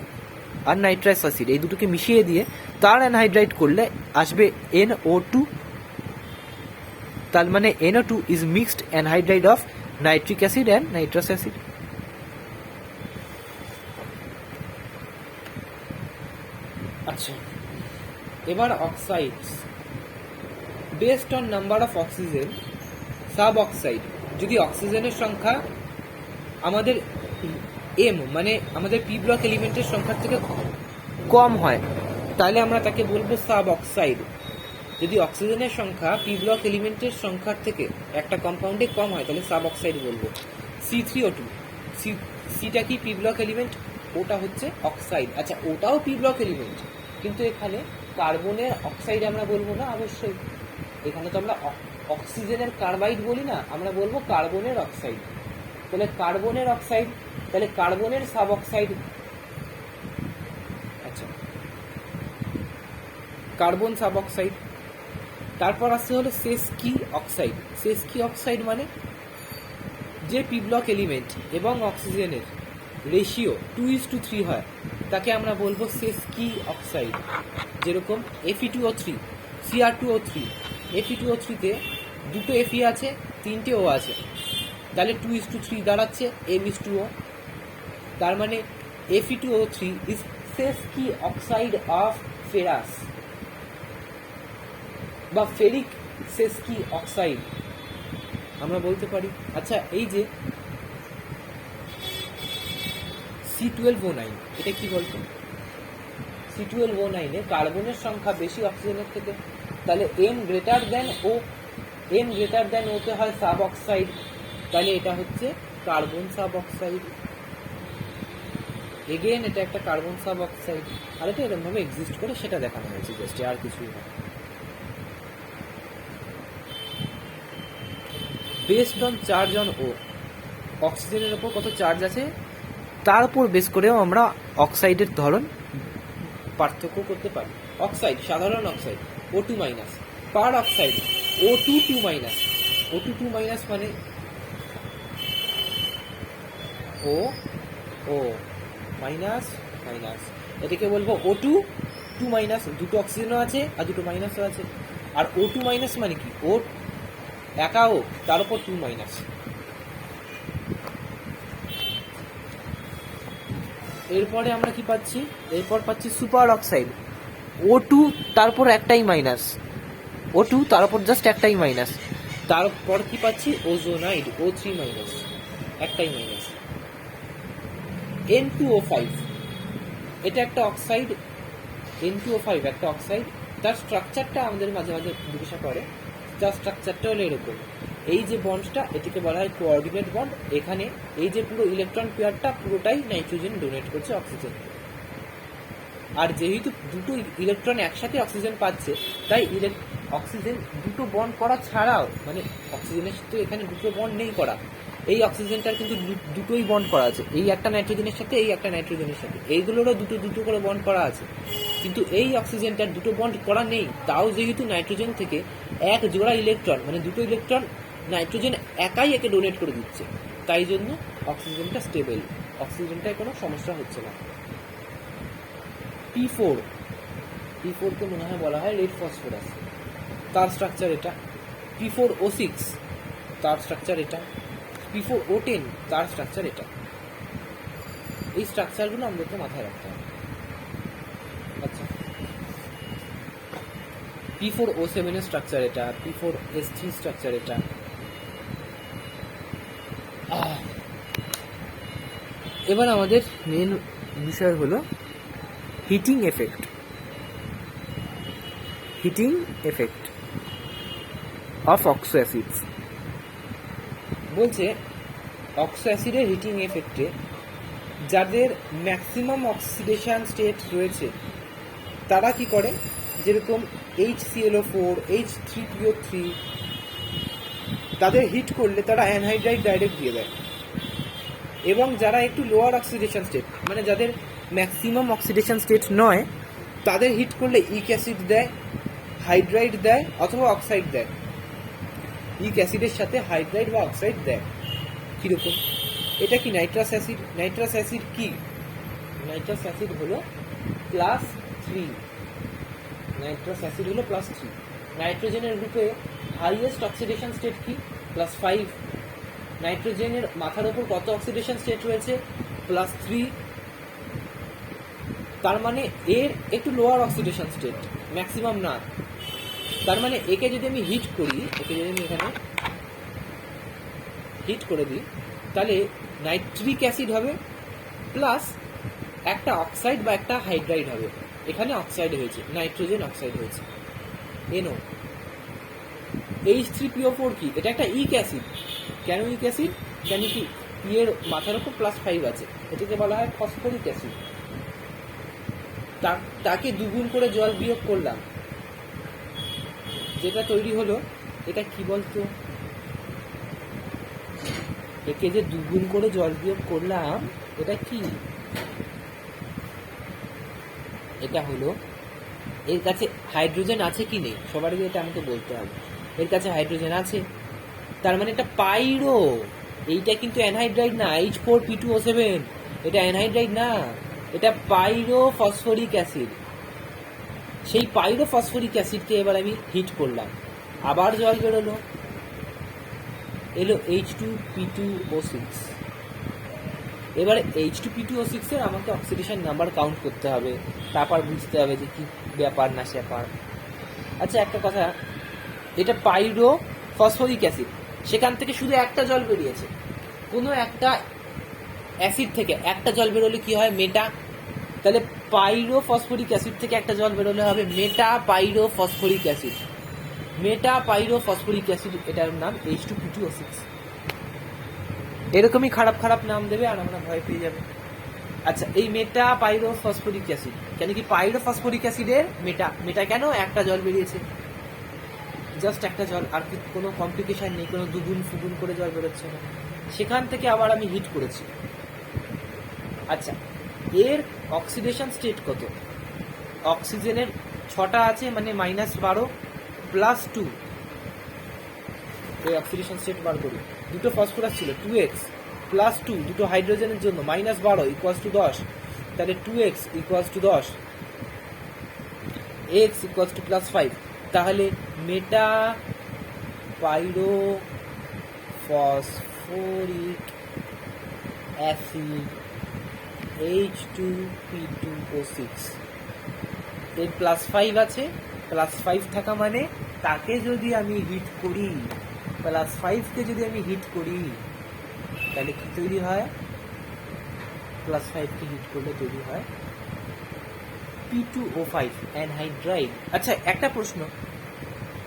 আর নাইট্রাস অ্যাসিড এই দুটোকে মিশিয়ে দিয়ে তার অ্যানহাইড্রাইড করলে আসবে NO2। তার মানে NO2 is mixed anhydride of nitric acid and nitrous acid. আচ্ছা, এবার oxides. Based on number of oxygen sub oxide, যদি অক্সিজেনের সংখ্যা আমাদের M মানে আমাদের P ব্লক এলিমেন্টের সংখ্যার থেকে কম হয় তাহলে আমরা তাকে বলবো সাব অক্সাইড। যদি অক্সিজেনের সংখ্যা P ব্লক এলিমেন্টের সংখ্যার থেকে একটা কম্পাউন্ডে কম হয় তাহলে সাব অক্সাইড বলবো। C3O2, সিটা কি? P ব্লক এলিমেন্ট, ওটা হচ্ছে অক্সাইড। আচ্ছা, ওটাও P ব্লক এলিমেন্ট, কিন্তু এখানে কার্বনের অক্সাইড আমরা বলবো না অবশ্যই। এখানে তো আমরা অক্সিজেনের কার্বাইড বলি না, আমরা বলবো কার্বনের অক্সাইড। তাহলে কার্বনের অক্সাইড, তাহলে কার্বনের সাব অক্সাইড। আচ্ছা, কার্বন সাব অক্সাইড। তারপর আসছে হলো সেস্কি অক্সাইড। সেস্কি অক্সাইড মানে যে P ব্লক এলিমেন্ট এবং অক্সিজেনের রেশিও 2:3 হয় তাকে আমরা বলবো সেস্কি অক্সাইড। যেরকম Fe2O3, Cr2O3। Fe2O3-তে দুটো Fe আছে, 3টে O আছে, তাহলে 2:3 দাঁড়াচ্ছে M:2O। তার মানে Fe2O3 is sesqui oxide of ferrous বা ফেরিক সেস্কি অক্সাইড। আমরা বলতে পারি। আচ্ছা, এই যে C12O9 এটা কি বলতো? C12O9 এ কার্বনের সংখ্যা বেশি অক্সিজেনের থেকে, তাহলে N গ্রেটার দেন ও, N গ্রেটার দেন ওতে হয় সাব অক্সাইড, তাহলে এটা হচ্ছে কার্বন সাব অক্সাইড। এগেন এটা একটা কার্বন সাব অক্সাইড, আর এটা এরকম ভাবে এক্সিস্ট করে সেটা দেখানো হয়েছে জাস্ট, আর কিছুই না। বেসড অন চার্জ অন ও, অক্সিজেনের উপর কত চার্জ আছে তার উপর বেস করেও আমরা অক্সাইডের ধরন পার্থক্য করতে পারি। অক্সাইড, সাধারণ oxide O2 minus, per oxide O2 minus, O2 minus মানে ও ও মাইনাস মাইনাস, এটাকে বলবো O2 মাইনাস, দুটো অক্সিজেনও আছে আর দুটো মাইনাসও আছে। আর O2 মাইনাস মানে কি, ও একা ও, তার উপর 2 মাইনাস। এরপরে আমরা কি পাচ্ছি, এরপর পাচ্ছি সুপার অক্সাইড O2 তারপর একটাই মাইনাস, O2 তার উপর জাস্ট একটাই মাইনাস। তারপর কি পাচ্ছি ওজোনাইড O3 মাইনাস, একটাই মাইনাস। N2O5 এটা একটা অক্সাইড, N2O5 একটা অক্সাইড, তার স্ট্রাকচারটা আমাদের মাঝে মাঝে জিজ্ঞাসা করে। তার স্ট্রাকচারটা হলো এরকম, এই যে বন্ডটা এটিকে বলা হয় কোঅর্ডিনেট বন্ড। এখানে এই যে পুরো ইলেকট্রন পেয়ারটা পুরোটাই নাইট্রোজেন ডোনেট করছে অক্সিজেন, আর যেহেতু দুটো ইলেকট্রন একসাথে অক্সিজেন পাচ্ছে তাই অক্সিজেন দুটো বন্ড করা ছাড়াও, মানে অক্সিজেনের সাথে এখানে দুটো বন্ড নেই করা, এই অক্সিজেনটার কিন্তু দুটোই বন্ড করা আছে, এই একটা নাইট্রোজেনের সাথে এই একটা নাইট্রোজেনের সাথে, এইগুলোরও দুটো দুটো করে বন্ড করা আছে। কিন্তু এই অক্সিজেনটার দুটো বন্ড করা নেই, তাও যেহেতু নাইট্রোজেন থেকে এক জোড়া ইলেকট্রন, মানে দুটো ইলেকট্রন নাইট্রোজেন একাই একে ডোনেট করে দিচ্ছে, তাই জন্য অক্সিজেনটা স্টেবল, অক্সিজেনটায় কোনো সমস্যা হচ্ছে না। P4 কে মনে হয় বলা হয় রেড ফসফরাস, তার স্ট্রাকচার এটা। P4O6 তার স্ট্রাকচার এটা। P4O10 তার স্ট্রাকচার এটা। এই স্ট্রাকচারগুলো আমাদেরকে মাথায় রাখতে হবে। আচ্ছা, P4O7 এর স্ট্রাকচার এটা, P4S3 স্ট্রাকচার এটা। এবার আমাদের মেন বিষয় হলো heating effect. Heating effect of oxo acids বলছে, অক্সো অ্যাসিডের হিটিং এফেক্টে যাদের ম্যাক্সিমাম অক্সিডেশন স্টেট রয়েছে তারা কি করে, যেরকম HClO4, H3PO3, তাদের হিট করলে তারা অ্যানহাইড্রাইড ডাইরেক্ট দিয়ে দেয়। এবং যারা একটু লোয়ার অক্সিডেশন স্টেট, মানে যাদের ম্যাক্সিমাম অক্সিডেশন স্টেট নয়, তাদের হিট করলে ইক অ্যাসিড দেয়, হাইড্রাইড দেয়, অথবা অক্সাইড দেয়। ইক অ্যাসিডের সাথে হাইড্রাইড বা অক্সাইড দেয়। কীরকম? এটা কি নাইট্রাস অ্যাসিড? নাইট্রাস অ্যাসিড কি? নাইট্রাস অ্যাসিড হলো +3। নাইট্রাস অ্যাসিড হলো +3। নাইট্রোজেনের গ্রুপে হাইয়েস্ট অক্সিডেশন স্টেট কি? +5। নাইট্রোজেনের মাথার উপর কত অক্সিডেশন স্টেট রয়েছে? +3। তার মানে এর একটু লোয়ার অক্সিডেশন স্টেট, ম্যাক্সিমাম না। তার মানে একে যদি আমি হিট করি, একে যদি আমি এখানে হিট করে দিই, তাহলে নাইট্রিক অ্যাসিড হবে প্লাস একটা অক্সাইড বা একটা হাইড্রাইড হবে। এখানে অক্সাইড হয়েছে, নাইট্রোজেন অক্সাইড হয়েছে, NO। H3PO4 কি? এটা একটা ইক অ্যাসিড। কেন ইক অ্যাসিড? কেন কি পি এর মাথার উপর +5 আছে, এটাকে বলা হয় ফসফরিক অ্যাসিড। তাকে দুগুণ করে জল বিয়োগ করলাম, যেটা তৈরি হলো, এটা কি বলতো? একে যে দুগুণ করে জল বিয়োগ করলাম, এটা কি? এটা হলো, এর কাছে হাইড্রোজেন আছে কি নেই সবার আগে এটা আমাকে বলতে হবে। এর কাছে হাইড্রোজেন আছে, তার মানে এটা পাইরো। এইটা কিন্তু অ্যানহাইড্রাইড না, H4P2O7, এটা অ্যানহাইড্রাইড না, এটা পাইরো ফসফরিক অ্যাসিড। সেই পাইরো ফসফরিক অ্যাসিডকে এবার আমি হিট করলাম, আবার জল বেরোলো, এলো H2P2O6। এবারে H2P2O6 এর আমাকে অক্সিডেশন নাম্বার কাউন্ট করতে হবে, তারপর বুঝতে হবে যে কি ব্যাপার না স্যাপার। আচ্ছা, একটা কথা, এটা পাইরো ফসফরিক অ্যাসিড, সেখান থেকে শুধু একটা জল বেরিয়েছে। কোনো একটা অ্যাসিড থেকে একটা জল বেরোলে কি হয়? মেটা। তাহলে পাইরোফসফরিক অ্যাসিড থেকে একটা জল বেরোলে হবে মেটা পাইরোফসফরিক অ্যাসিড। মেটা পাইরোফসফরিক অ্যাসিড, এটার নাম H2P2O6। এরকমই খারাপ খারাপ নাম দেবে আর আমরা ভয় পেয়ে যাবে। আচ্ছা, এই মেটা পাইরোফসফরিক অ্যাসিড কেন কি? পাইরোফসফরিক অ্যাসিডের মেটা, মেটা কেন? একটা জল বেরিয়েছে, জাস্ট একটা জল, আর কি কোনো কমপ্লিকেশন নেই, কোনো দুগুণ ফুগুন করে জল বেরোচ্ছে না। সেখান থেকে আবার আমি হিট করেছি। আচ্ছা, এর অক্সিডেশন স্টেট কত? অক্সিজেনের 6টা আছে, মানে -12 + 2। এই অক্সিডেশন স্টেট বার করি। দুটো ফসফরাস ছিল 2x + 2, দুটো হাইড্রোজেনের জন্য -12 = 10। তাহলে 2x = 10, x = +5। তাহলে মেটা পাইরোফসফরিক অ্যাসিড H2P2O6 এর +5 আছে। +5 থাকা মানে তাকে যদি আমি হিট করি, +5 কে যদি আমি হিট করি, তাহলে কি তৈরি হয়? +5 কে হিট করলে তৈরি হয় P2O5 অ্যানহাইড্রাইড। আচ্ছা, একটা প্রশ্ন,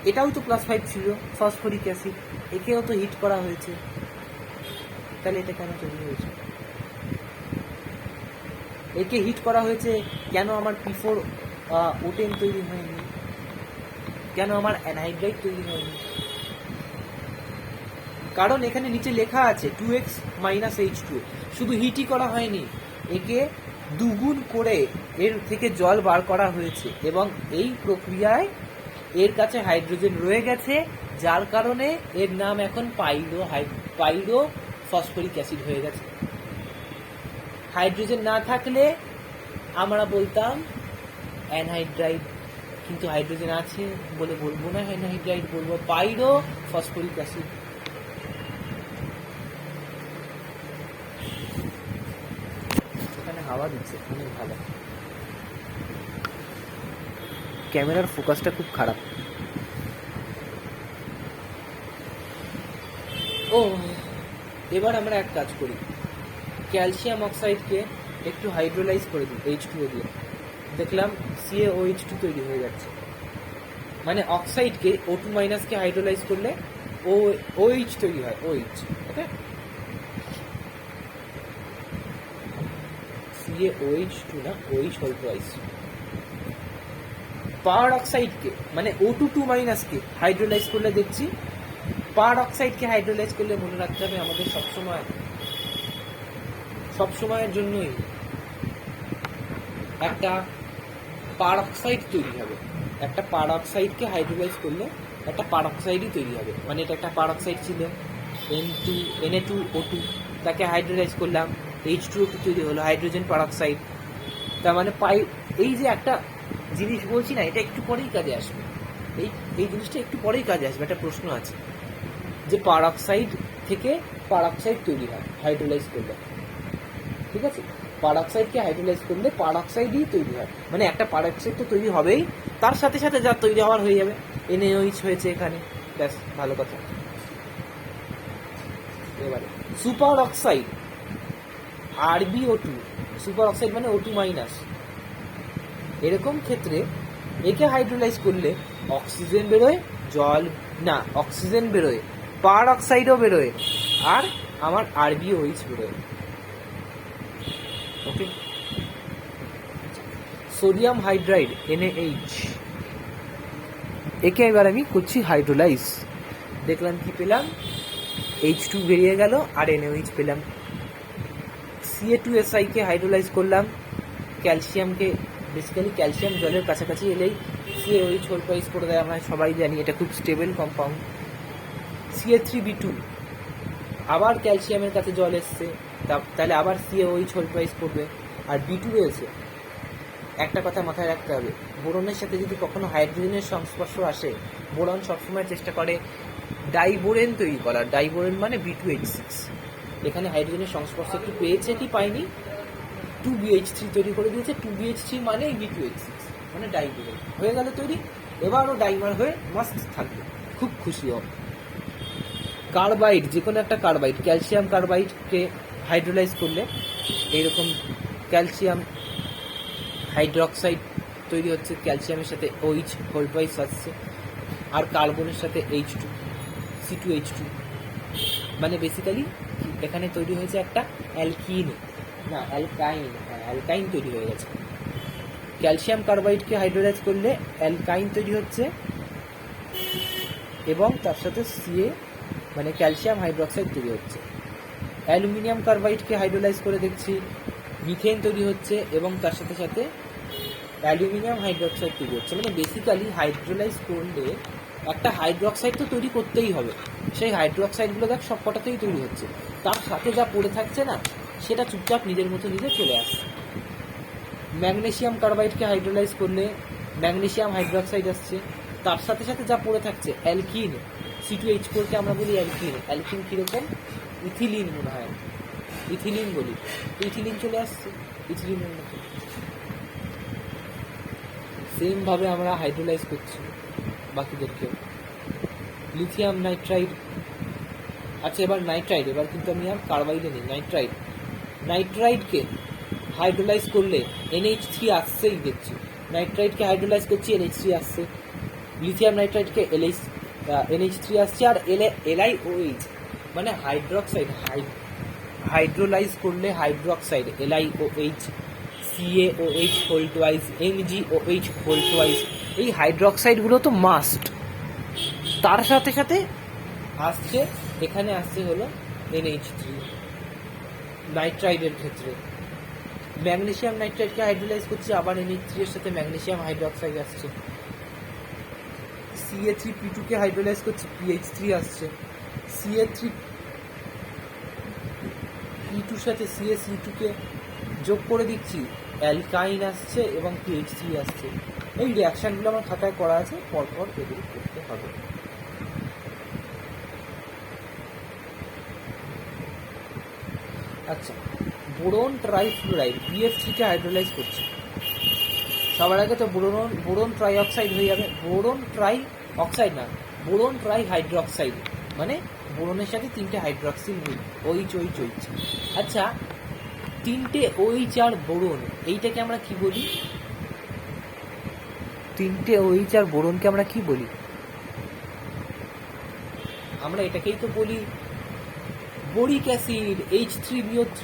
এটাও তো +5 ছিল, ফসফরিক অ্যাসিড, একেও তো হিট করা হয়েছে, তাহলে এটা কেন তৈরি হয়েছে? একে হিট করা হয়েছে কেন আমার P4O10 তৈরি হয়নি? কেন আমার অ্যানহাইড্রাইড তৈরি হয়নি? কারণ এখানে নিচে লেখা আছে 2x - H2, শুধু হিটই করা হয়নি, একে দুগুণ করে এর থেকে জল বার করা হয়েছে, এবং এই প্রক্রিয়ায় এর কাছে হাইড্রোজেন রয়ে গেছে, যার কারণে এর নাম এখন পাইরোফসফরিক অ্যাসিড হয়ে গেছে। হাইড্রোজেন না থাকলে আমরা বলতাম অ্যানহাইড্রাইড, কিন্তু হাইড্রোজেন আছে বলে বলবো না অ্যানহাইড্রাইড, বলবো পাইরোফসফরিক অ্যাসিড। এখানে হাওয়া দিচ্ছে, অনেক ভালো। ক্যামেরার ফোকাসটা খুব খারাপ। ও, এবার আমরা এক কাজ করি, ক্যালসিয়াম অক্সাইডকে একটু হাইড্রোলাইজ করে দিই H2O দিয়ে। দেখলাম CaOH2 তৈরি হয়ে যাচ্ছে, মানে অক্সাইডকে O2- কে হাইড্রোলাইজ করলে OH তৈরি হয়, OH। ওকে, CaOH2 না, OH হল টুয়াইস। পাওয়ার অক্সাইডকে মানে O2- কে হাইড্রোলাইজ করলে দেখছি, পাওয়ার অক্সাইডকে হাইড্রোলাইজ করলে মনে রাখতে হবে আমাদের সবসময়ের জন্যই একটা পাওয়ার অক্সাইড তৈরি হবে। একটা পাওয়ার অক্সাইডকে হাইড্রোলাইজ করলে একটা পাওয়ার অক্সাইডই তৈরি হবে, মানে এটা একটা পাওয়ার অক্সাইড ছিল Na2O2, তাকে হাইড্রোলাইজ করলাম, H2O2 তৈরি হলো, হাইড্রোজেন পাওয়ার অক্সাইড। তার মানে এই যে একটা জিনিস বলছি না, এটা একটু পরেই কাজে আসবে, এই জিনিসটা একটু পরেই কাজে আসবে। একটা প্রশ্ন আছে যে পাওয়ার অক্সাইড থেকে পাওয়ার অক্সাইড তৈরি হয় হাইড্রোলাইজ করলে, ঠিক আছে? পাওয়ার অক্সাইডকে হাইড্রোলাইজ করলে পাওয়ার অক্সাইডই তৈরি হয়, মানে একটা পাওয়ার অক্সাইড তো তৈরি হবেই, তার সাথে সাথে যা তৈরি হওয়ার হয়ে যাবে। NaOH হয়েছে এখানে, ব্যাস, ভালো কথা। এবারে super oxide RbO2, super oxide মানে O2-, এরকম ক্ষেত্রে একে হাইড্রোলাইজ করলে অক্সিজেন বেরোয়, জল না, অক্সিজেন বেরোয়, পাওয়ার অক্সাইডও বেরোয়, আর আমার RbOH বেরোয়। ওকে, সোডিয়াম হাইড্রাইড NaH, একে এবার আমি করছি হাইড্রোলাইজ। দেখলাম কি পেলাম? H2 বেরিয়ে গেল আর NaOH পেলাম। Ca2SI কে হাইড্রোলাইজ করলাম, ক্যালসিয়ামকে, বেসিক্যালি ক্যালসিয়াম জলের কাছাকাছি এলেই CaOH হোল টুয়াইস করে দেয়, আমরা সবাই জানি, এটা খুব স্টেবল কম্পাউন্ড। Ca3B2, আবার ক্যালসিয়ামের কাছে জল এসছে, তাহলে আবার CaOH হোল টুয়াইস করবে, আর B2 রয়েছে। একটা কথা মাথায় রাখতে হবে, বোরনের সাথে যদি কখনো হাইড্রোজেনের সংস্পর্শ আসে, বোরন সবসময় চেষ্টা করে ডাইবোরেন তৈরি করার। ডাইবোরেন মানে B2H6। এখানে হাইড্রোজেনের সংস্পর্শ একটু পেয়েছে কি পাইনি, 2BH3 তৈরি করে দিয়েছে। 2BH3 মানে B2H6, মানে ডাইবোরেন হয়ে গেল তৈরি। এবারও ডাইমার হয়ে মাস্ট থাকবে, খুব খুশি হবে। কার্বাইড, যে কোনো একটা কার্বাইড, ক্যালসিয়াম কার্বাইডকে হাইড্রোলাইজ করলে এইরকম ক্যালসিয়াম হাইড্রোক্সাইড তৈরি হচ্ছে। ক্যালসিয়ামের সাথে OH হোল টুয়াইস আসছে, আর কার্বনের সাথে H2, C2H2, মানে বেসিক্যালি এখানে তৈরি হয়েছে একটা অ্যালকিন, না অ্যালকাইন, অ্যালকাইন তৈরি হয়ে গেছে। ক্যালসিয়াম কার্বাইডকে হাইড্রোলাইজ করলে অ্যালকাইন তৈরি হচ্ছে এবং তার সাথে CA মানে ক্যালসিয়াম হাইড্রোক্সাইড তৈরি হচ্ছে। অ্যালুমিনিয়াম কার্বাইডকে হাইড্রোলাইজ করে দেখছি মিথেন তৈরি হচ্ছে এবং তার সাথে সাথে অ্যালুমিনিয়াম হাইড্রোক্সাইড তৈরি হচ্ছে। মানে বেসিক্যালি হাইড্রোলাইজ করলে একটা হাইড্রোক্সাইড তো তৈরি করতেই হবে, সেই হাইড্রোক্সাইডগুলো দেখ সব কটাতেই তৈরি হচ্ছে, তার সাথে যা পড়ে থাকছে না সেটা চুপচাপ নিজের মতো নিজে চলে আসছে। ম্যাগনেসিয়াম কার্বাইডকে হাইড্রোলাইজ করলে ম্যাগনেসিয়াম হাইড্রোক্সাইড আসছে, তার সাথে সাথে যা পড়ে থাকছে অ্যালকিন, C2H4 কে আমরা বলি অ্যালকিন। অ্যালকিন কীরকম? ইথিলিন মনে হয়, ইথিলিন বলি, ইথিলিন চলে আসছে ইথিলিনের মতো। সেমভাবে আমরা হাইড্রোলাইজ করছি বাকিদেরকেও। লিথিয়াম নাইট্রাইড, আচ্ছা এবার নাইট্রাইড, এবার কিন্তু আমি আর কার্বাইডে নেই, নাইট্রাইড। নাইট্রাইডকে হাইড্রোলাইজ করলে NH3 আসছেই দেখছি, নাইট্রাইডকে হাইড্রোলাইজ করছি NH3 আসছে, লিথিয়াম নাইট্রাইডকে NH3 আসছে, আর LiOH মানে হাইড্রোক্সাইড, হাইড্রোলাইজ করলে hydroxide LiOH, CaOH whole twice, MgOH whole twice, এই হাইড্রোক্সাইডগুলো তো মাস্ট। তার সাথে সাথে আসছে, এখানে আসছে হলো NH3 নাইট্রাইডের ক্ষেত্রে। ম্যাগনেসিয়াম নাইট্রাইডকে হাইড্রোলাইজ করছি, আবার NH3 এর সাথে ম্যাগনেসিয়াম হাইড্রোক্সাইড আসছে। Ca3P2 কে হাইড্রোলাইজ করছি, PH3 আসছে। Ca3P2 সাথে CaC2 কে যোগ করে দিচ্ছি, অ্যালকাইন আসছে এবং PH3 আসছে। এই রিয়াকশানগুলো আমার খাতায় করা আছে, পরপর এগুলো করতে হবে। আচ্ছা, বোরন ট্রাইফ্লোরাইড BF3 কে হাইড্রোলাইজ করছি। সবার আগে তো বোরন ট্রাই অক্সাইড হয়ে যাবে, বোরন ট্রাই অক্সাইড না, বোরন ট্রাই হাইড্রোক্সাইড, মানে বোরনের সাথে 3টে হাইড্রক্সিল OH। আচ্ছা, 3টে OH আর বোরন, এইটাকে আমরা কি বলি? 3টে OH আর বোরনকে আমরা কি বলি? আমরা এটাকেই তো বলি বোরিক অ্যাসিড, H3BO3,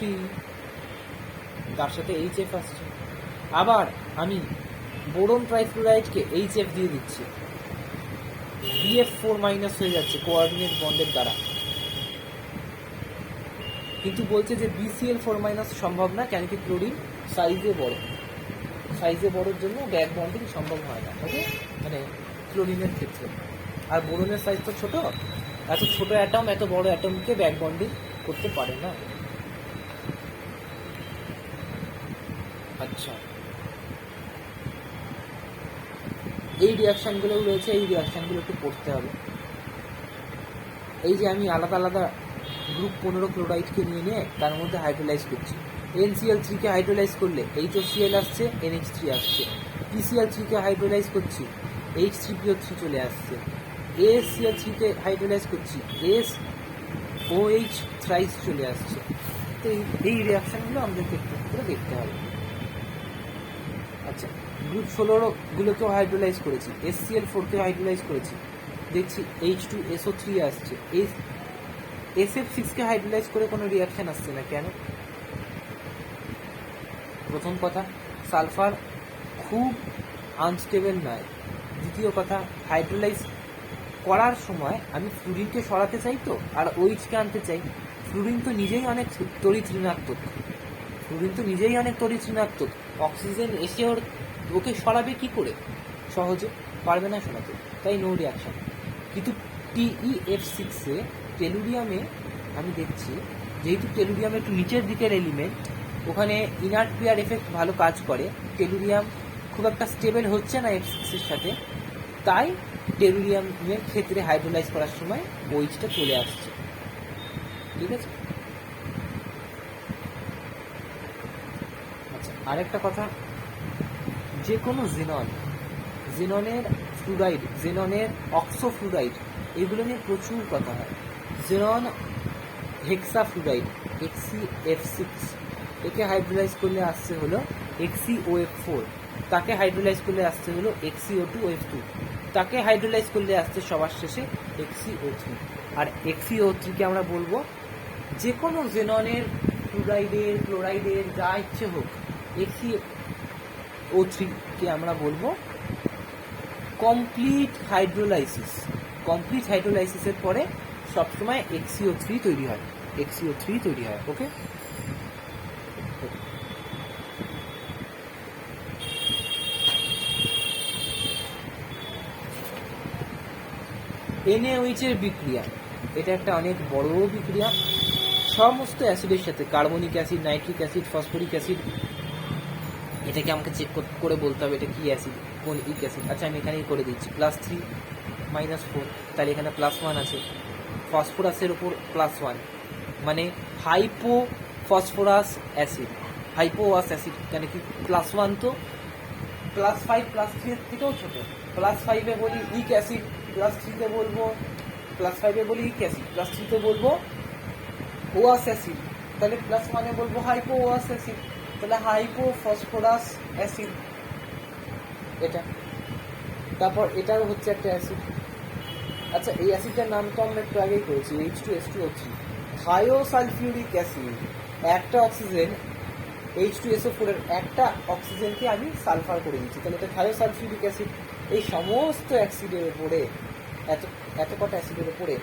তার সাথে HF আসছে। আবার আমি বোরন ট্রাইফ্লোরাইডকে HF দিয়ে দিচ্ছি, BF4- হয়ে যাচ্ছে কোঅর্ডিনেট বন্ডের দ্বারা। কিন্তু বলছে যে BCl4- সম্ভব না, কেন কি ক্লোরিন সাইজে বড়, সাইজে বড়োর জন্য ব্যাক বন্ডিং সম্ভব হয় না, ওকে, মানে ক্লোরিনের ক্ষেত্রে। আর বোরনের সাইজ তো ছোট, এত ছোট অ্যাটম এত বড় অ্যাটমকে ব্যাক বন্ডিং করতে পারে না। আচ্ছা, এই রিয়াকশানগুলো রয়েছে, এই রিয়াকশানগুলো একটু পড়তে হবে। এই যে আমি আলাদা আলাদা গ্রুপ 15 ক্লোরাইডকে নিয়ে তার মধ্যে হাইড্রোলাইজ করছি। NCl3 কে হাইড্রোলাইজ করলে HOCl আসছে, NH3 আসছে। PCl3 কে হাইড্রোলাইজ করছি, H3PO3 চলে আসছে। ASCl3 কে হাইড্রোলাইজ করছি, SOH থ্রাইস চলে আসছে। তো এই রিয়াকশানগুলো আমাদেরকে একটু করে দেখতে হবে। আচ্ছা, গ্রুপ 16 গুলোকেও হাইড্রোলাইজ করেছি, SCl4 কে হাইড্রোলাইজ করেছি, দেখছি H2SO3 আসছে। SF6 কে হাইড্রোলাইজ করে কোনো রিয়াকশান আসছে না, কেন? প্রথম কথা, সালফার খুব আনস্টেবল নয়। দ্বিতীয় কথা, হাইড্রোলাইজ করার সময় আমি ফ্লুরিনকে সরাতে চাই তো, আর OH-কে আনতে চাই। ফ্লুরিন তো নিজেই অনেক তড়িৎ ঋণাত্মক, অক্সিজেন এসে ওকে সরাবে কি করে? সহজে পারবে না সরাতে, তাই নো রিয়াকশান। কিন্তু TeF6-এ টেলুরিয়ামে আমি দেখছি, যেহেতু টেলুরিয়াম একটু নিচের দিকের এলিমেন্ট, ওখানে ইনার্ট পেয়ার এফেক্ট ভালো কাজ করে, টেলুরিয়াম খুব একটা স্টেবল হচ্ছে না F6-এর সাথে, তাই টেলুরিয়ামের ক্ষেত্রে হাইড্রোলাইজ করার সময় OH-টা চলে আসছে। ঠিক আছে? আচ্ছা, আরেকটা কথা, যে কোনো জেননের ফ্লুরাইড, জেননের অক্সোফ্লুরাইড, এগুলো নিয়ে প্রচুর কথা হয়। জেনন হেক্সাফ্লুরাইড HCF6, একে হাইড্রোলাইজ করলে আসছে হলো HCOF4, তাকে হাইড্রোলাইজ করলে আসছে হলো HCO2OF2, তাকে হাইড্রোলাইজ করলে আসছে সবার শেষে HCO3। আর HCO3 কে আমরা বলবো যে কোনো জেননের, ফ্লুরাইডের, ক্লোরাইডের, যা ইচ্ছে হোক, HCO3 কে আমরা বলবো কমপ্লিট হাইড্রোলাইসিস। কমপ্লিট হাইড্রোলাইসিসের পরে সবসময় HCO3 তৈরি হয়, HCO3 তৈরি হয়। ওকে, NaOH এর বিক্রিয়া, এটা একটা অনেক বড় বিক্রিয়া। সমস্ত অ্যাসিডের সাথে, carbonic acid, nitric acid, phosphoric acid, এটাকে আমাকে চেক করে বলতে হবে এটা কি অ্যাসিড, কোন ইক অ্যাসিড। আচ্ছা, আমি এখানেই করে দিচ্ছি, +3 -4, তাহলে এখানে +1 আছে। ফসফরাসের ওপর +1 মানে হাইপো ফসফরাস অ্যাসিড, হাইপোয়াস অ্যাসিড, কেন কি +1 তো +5 +3 এর থেকেও ছোট। +5-এ বলি ইক অ্যাসিড, +3-তে বলবো +5-এ বলি ইক অ্যাসিড, +3-তে বলবো ওয়াস অ্যাসিড, তাহলে +1-এ বলবো হাইপো ওয়াস অ্যাসিড, তাহলে হাইপো ফসফরাস অ্যাসিড এটা। তারপর এটাও হচ্ছে একটা অ্যাসিড। আচ্ছা, এই অ্যাসিডটার নাম তো আমরা একটু আগেই করেছি, H2SO3, থায়োসালফিউরিক অ্যাসিড। একটা অক্সিজেন H2SO4 এর একটা অক্সিজেনকে আমি সালফার করে দিচ্ছি, তাহলে এটা থায়োসালফিউরিক অ্যাসিড। এই সমস্ত অ্যাসিডের উপরে, এত কটা অ্যাসিডের উপরে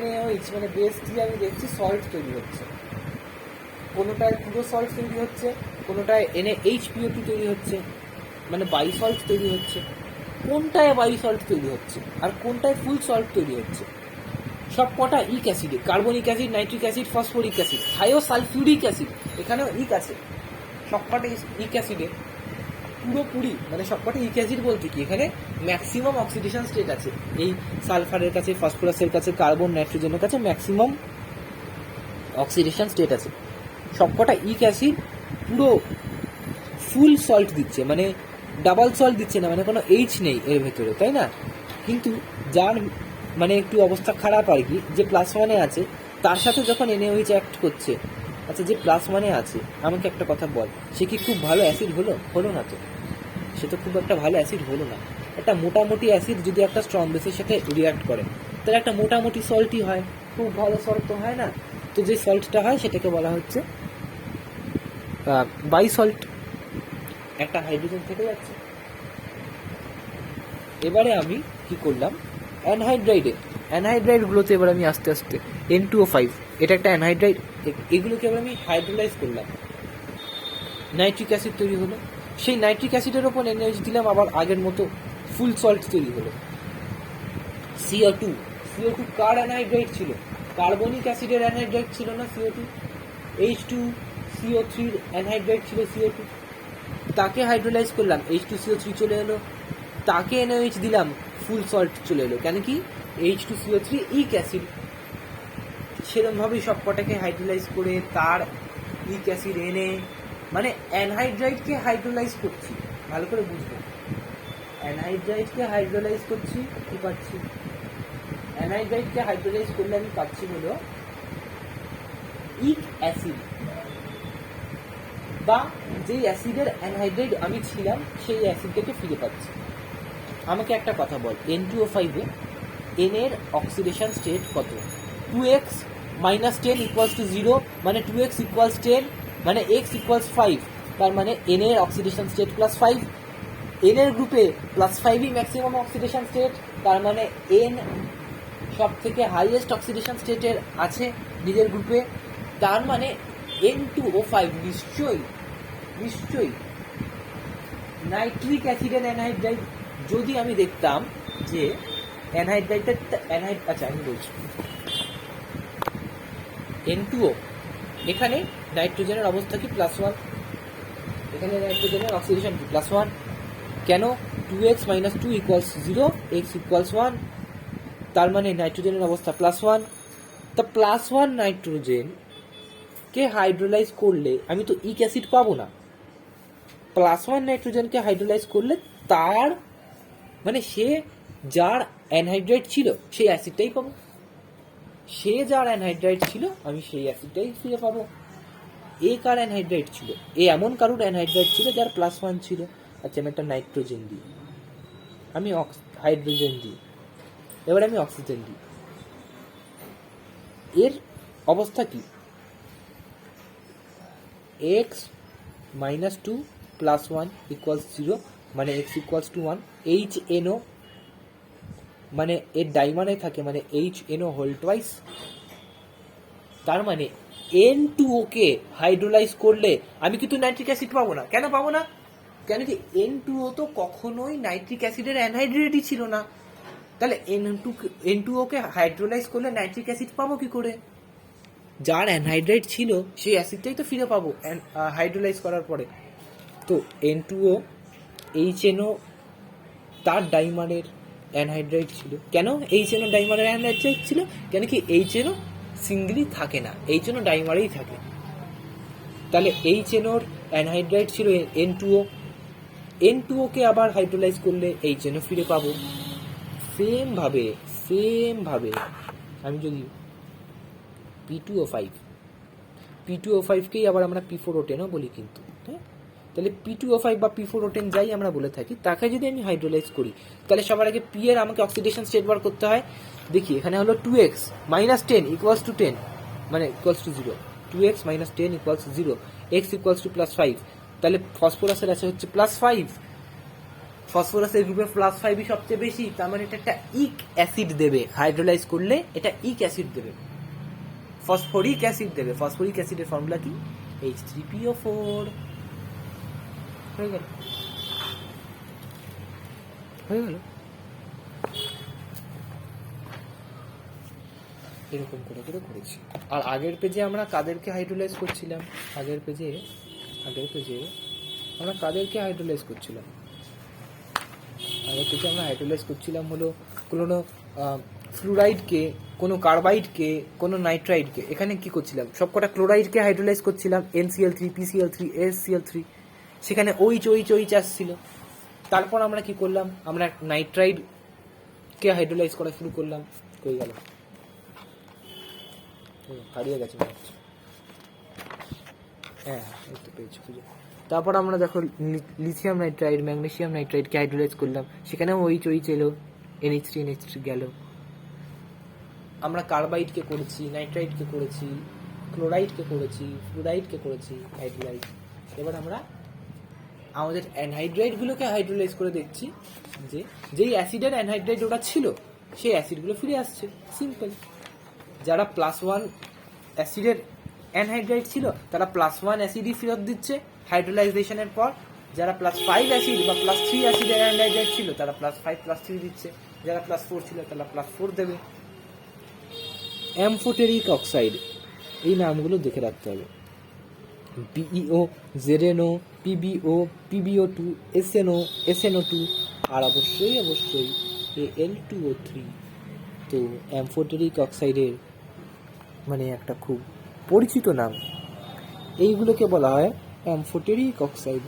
NaOH মানে বেস দিয়ে আমি দেখছি সল্ট তৈরি হচ্ছে। কোনোটায় পুরো সল্ট তৈরি হচ্ছে, কোনোটায় NaHPO2 তৈরি হচ্ছে, মানে বাই সল্ট তৈরি হচ্ছে। কোনটায় বাই সল্ট তৈরি হচ্ছে আর কোনটায় ফুল সল্ট তৈরি হচ্ছে, সব কটা ইক অ্যাসিডে, carbonic acid, nitric acid, phosphoric acid, thiosulphuric acid, এখানেও ইক আছে। সবকটা ইক অ্যাসিডে পুরোপুরি, মানে সবকটা ইক অ্যাসিড বলতে কি এখানে ম্যাক্সিমাম অক্সিডেশন স্টেট আছে। এই সালফারের কাছে, ফসফরাসের কাছে, কার্বন, নাইট্রোজেনের কাছে ম্যাক্সিমাম অক্সিডেশন স্টেট আছে। সবকটা ইক অ্যাসিড পুরো ফুল সল্ট দিচ্ছে, মানে ডাবল সল্ট দিচ্ছে না, মানে কোনো এইচ নেই এর ভেতরে, তাই না? কিন্তু যার মানে একটু অবস্থা খারাপ আর কি, যে +1-এ আছে, তার সাথে যখন NaOH অ্যাক্ট করছে, আচ্ছা যে +1-এ আছে, আমাকে একটা কথা বল, সে কি খুব ভালো অ্যাসিড হলো না তো? সে তো খুব একটা ভালো অ্যাসিড হলো না। একটা মোটামুটি অ্যাসিড যদি একটা স্ট্রং বেসের সাথে রিঅ্যাক্ট করে, তাহলে একটা মোটামুটি সল্টই হয়, খুব ভালো সল্ট তো হয় না। তো যে সল্টটা হয় সেটাকে বলা হচ্ছে বাই সল্ট, একটা হাইড্রোজেন থেকে যাচ্ছে। এবারে আমি কি করলাম, অ্যানহাইড্রাইডগুলোতে এবার আমি আস্তে আস্তে N2O5, এটা একটা অ্যানহাইড্রাইড, এগুলোকে এবার আমি হাইড্রোলাইজ করলাম, নাইট্রিক অ্যাসিড তৈরি হলো। সেই নাইট্রিক অ্যাসিডের ওপর NaOH দিলাম, আবার আগের মতো ফুল সল্ট তৈরি হলো। CO2 কার অ্যানহাইড্রাইড ছিল? কার্বনিক অ্যাসিডের অ্যানহাইড্রাইড ছিল না CO2। H2CO3 অ্যানহাইড্রাইড ছিল CO2, তাকে হাইড্রোলাইজ করলাম, H2CO3 চলে এলো, তাকে NaOH দিলাম, ফুল সল্ট চলে এলো, কেন কি H2CO3 ইক অ্যাসিড। সেরকমভাবেই সব কটাকে হাইড্রোলাইজ করে তার ইক অ্যাসিড এনে, মানে অ্যানহাইড্রাইডকে হাইড্রোলাইজ করছি, ভালো করে বুঝবো, অ্যানহাইড্রাইডকে হাইড্রোলাইজ করছি, কি পাচ্ছি? অ্যানহাইড্রাইডকে হাইড্রোলাইজ করলে আমি পাচ্ছি হলো ইক অ্যাসিড, বা যেই অ্যাসিডের অ্যানহাইড্রাইড আমি ছিলাম সেই অ্যাসিডটাকে ফিরে পাচ্ছি। আমাকে একটা কথা বল, N2O5-এ N এর অক্সিডেশন স্টেট কত? 2x - 10 = 0, মানে 2x = 10, মানে x = 5, তার মানে N এর অক্সিডেশন স্টেট +5। N এর গ্রুপে +5ই ম্যাক্সিমাম অক্সিডেশন স্টেট, তার মানে N সব থেকে হাইয়েস্ট অক্সিডেশন স্টেটের আছে নিজের গ্রুপে, তার মানে N2O5 নিশ্চয়ই নাইট্রিক অ্যাসিডের অ্যানহাইড্রাইড। যদি আমি দেখতাম যে আচ্ছা আমি বলছি, N2O, এখানে নাইট্রোজেনের অবস্থা কি +1, এখানে নাইট্রোজেনের অক্সিডেশন কি +1, কেন? 2x - 2 = 0, x = 1, তার মানে নাইট্রোজেনের অবস্থা +1। তা +1 নাইট্রোজেনকে হাইড্রোলাইজ করলে আমি তো ইক অ্যাসিড পাবো না। +1 নাইট্রোজেনকে হাইড্রোলাইজ করলে তার মানে সে যার অ্যানহাইড্রাইড ছিল সেই অ্যাসিডটাই পাবো, সে যার অ্যানহাইড্রাইড ছিল আমি সেই অ্যাসিডটাই ফিরে পাবো। এ কার অ্যানহাইড্রাইড ছিল? এ এমন কারোর অ্যানহাইড্রাইড ছিল যার +1 ছিল। আচ্ছা আমি একটা নাইট্রোজেন দিই, আমি হাইড্রোজেন দিই, এবার আমি অক্সিজেন দিই। এর অবস্থা কি? x - 2 + 1 = 0, মানে x = 1। HNO মানে এর ডাইমারে থাকে, মানে HNO হোল টুয়াইস। তার মানে N2O কে হাইড্রোলাইজ করলে আমি কিন্তু নাইট্রিক অ্যাসিড পাবো না। কেন পাবো না? কেন কি N2O তো কখনোই নাইট্রিক অ্যাসিডের অ্যানহাইড্রেটই ছিল না। তাহলে N2O কে হাইড্রোলাইজ করলে নাইট্রিক অ্যাসিড পাবো কি করে? যার অ্যানহাইড্রেট ছিল সেই অ্যাসিডটাই তো ফিরে পাবো হাইড্রোলাইজ করার পরে। তো N2O HNO তার ডাইমারের অ্যানহাইড্রাইট ছিল। কেন HNO ডাইমারের অ্যানহাইড্রাইট ছিল? কেন কি HNO সিঙ্গলি থাকে না, HNO ডাইমারেই থাকে। তাহলে HNOর অ্যানহাইড্রাইট ছিল N2O, N2O কে আবার হাইড্রোলাইজ করলে HNO ফিরে পাবো। সেম ভাবে আমি যদি P2O5 কেই আবার আমরা P4O10ও বলি কিন্তু, হ্যাঁ। তাহলে P2O5 বা P4O10 যাই আমরা বলে থাকি, তাকে যদি আমি হাইড্রোলাইজ করি তাহলে সবার আগে P এর আমাকে অক্সিডেশন স্টেট বার করতে হয়। দেখি এখানে হলো 2x - 10 = 10, মানে =0। 2x - 10 = 0, x = +5। তাহলে ফসফরাসের আছে হচ্ছে +5, ফসফরাসের গ্রুপে +5ই সবচেয়ে বেশি। তার মানে এটা একটা ইক অ্যাসিড দেবে, হাইড্রোলাইজ করলে এটা ইক অ্যাসিড দেবে, ফসফরিক অ্যাসিড দেবে। ফসফরিক অ্যাসিডের ফর্মুলা কি? H3PO4। হয়ে গেল। এরকম করে করেছি। আর আগের পেজে আমরা কাদেরকে হাইড্রোলাইজ করছিলাম? আগের পেজে আমরা কাদেরকে হাইড্রোলাইজ করছিলাম? আগের পেজে আমরা হাইড্রোলাইজ করছিলাম হলো কোনো ফ্লুরাইডকে, কোনো কার্বাইডকে, কোনো নাইট্রাইডকে। এখানে কি করছিলাম? সবকটা ক্লোরাইডকে হাইড্রোলাইজ করছিলাম, NCl3, PCl3, AsCl3। সেখানে OH আসছিল। তারপর আমরা কি করলাম? আমরা নাইট্রাইডকে হাইড্রোলাইজ করা শুরু করলাম। কই গেল? হারিয়ে গেছে। হ্যাঁ, এই তো পেয়েছি খুঁজে। তারপর আমরা দেখো লিথিয়াম নাইট্রাইড, ম্যাগনেসিয়াম নাইট্রাইডকে হাইড্রোলাইজ করলাম, সেখানেও OH এলো, NH3 গেল। আমরা কার্বাইডকে করেছি, নাইট্রাইডকে করেছি, ক্লোরাইডকে করেছি, ফ্লুরাইডকে করেছি হাইড্রোলাইজ। এবার আমরা আমাদের অ্যানহাইড্রাইডগুলোকে হাইড্রোলাইজ করে দেখছি যে যেই অ্যাসিডের অ্যানহাইড্রাইড ওটা ছিল সেই অ্যাসিডগুলো ফিরে আসছে। সিম্পল। যারা +1 অ্যাসিডের অ্যানহাইড্রাইড ছিল তারা +1 অ্যাসিডই ফেরত দিচ্ছে হাইড্রোলাইজেশনের পর। যারা +5 অ্যাসিড বা +3 অ্যাসিডের অ্যানহাইড্রাইড ছিল তারা +5 +3 দিচ্ছে। যারা +4 ছিল তারা +4 দেবে। অ্যামফোটেরিক অক্সাইড, এই নামগুলো দেখে রাখতে হবে। BeO, ZnO, PbO, PbO2, SnO, SnO2, আর অবশ্যই Al2O3। তো অ্যামফোটেরিক অক্সাইডের মানে একটা খুব পরিচিত নাম। এইগুলোকে বলা হয় অ্যামফোটেরিক অক্সাইড।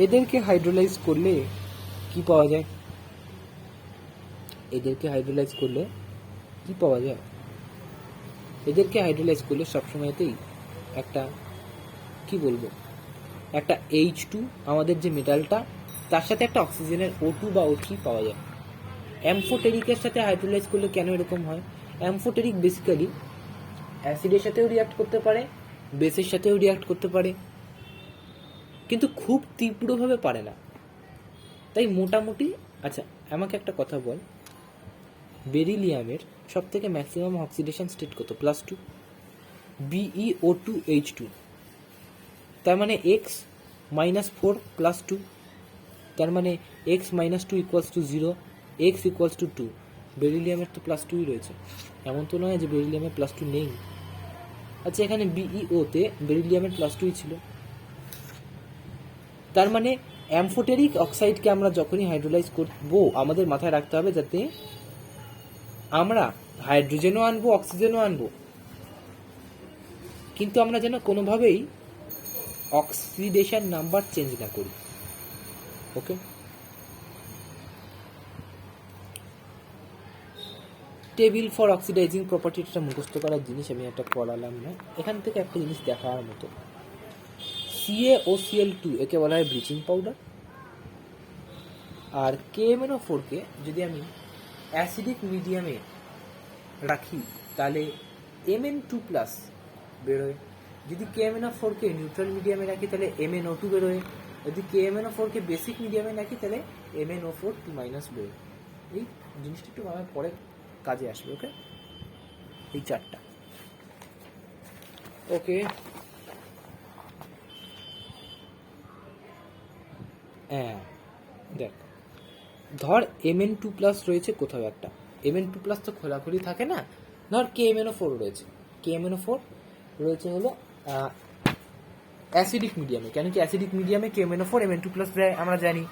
এদেরকে হাইড্রোলাইজ করলে কি পাওয়া যায়? এদেরকে হাইড্রোলাইজ করলে সবসময়তেই একটা কি বলবো, একটা H2 আমাদের যে মেটালটা, তার সাথে একটা অক্সিজেনের O2 বা O3 পাওয়া যায়। অ্যামফোটেরিকের সাথে হাইড্রোলাইজ করলে কেন এরকম হয়? অ্যামফোটেরিক বেসিক্যালি অ্যাসিডের সাথেও রিঅ্যাক্ট করতে পারে, বেসের সাথেও রিঅ্যাক্ট করতে পারে, কিন্তু খুব তীব্রভাবে পারে না। তাই মোটামুটি। আচ্ছা আমাকে একটা কথা বল, বেরিলিয়ামের সব থেকে ম্যাক্সিমাম অক্সিডেশন স্টেট কত? +2। BeO2H2, তার মানে x - 4 + 2, তার মানে x - 2 = 0, x = 2। বেরিলিয়ামের তো +2ই রয়েছে, এমন তো নয় যে বেরিলিয়ামের +2 নেই। আচ্ছা এখানে BeO তে বেরিলিয়ামের +2ই ছিল। তার মানে অ্যামফোটেরিক অক্সাইডকে আমরা যখনই হাইড্রোলাইজ করবো আমাদের মাথায় রাখতে হবে যাতে আমরা হাইড্রোজেনও আনবো, অক্সিজেনও আনবো, কিন্তু আমরা যেন কোনোভাবেই অক্সিডেশন নাম্বার চেঞ্জ না করি। ওকে। টেবিল ফর অক্সিডাইজিং প্রপার্টিটা মুখস্থ করার জিনিস, আমি একটা করালাম না। এখান থেকে একটা জিনিস দেখার মতো, CaOCl2 একে বলা হয় ব্লিচিং পাউডার, আর KMnO4কে যদি আমি অ্যাসিডিক মিডিয়ামে রাখি তাহলে Mn2+ বেরোয়। যদি KMnO4কে নিউট্রাল মিডিয়ামে রাখি তাহলে MnO2 বেরোয়। যদি KMnO4কে বেসিক মিডিয়ামে রাখি তাহলে MnO4 2- বেরোয়। এই জিনিসটা একটু আমার পরে কাজে আসবে। ওকে, এই চারটা। ওকে, হ্যাঁ দেখ, ধর Mn2+ রয়েছে কোথাও একটা, Mn2+ তো খোলাখুলি থাকে না। ধর KMnO4 রয়েছে, KMnO4 রয়েছে হলো অ্যাসিডিক মিডিয়ামে। কেন কি অ্যাসিডিক মিডিয়ামে KMnO4 Mn2+ দেয় আমরা জানি।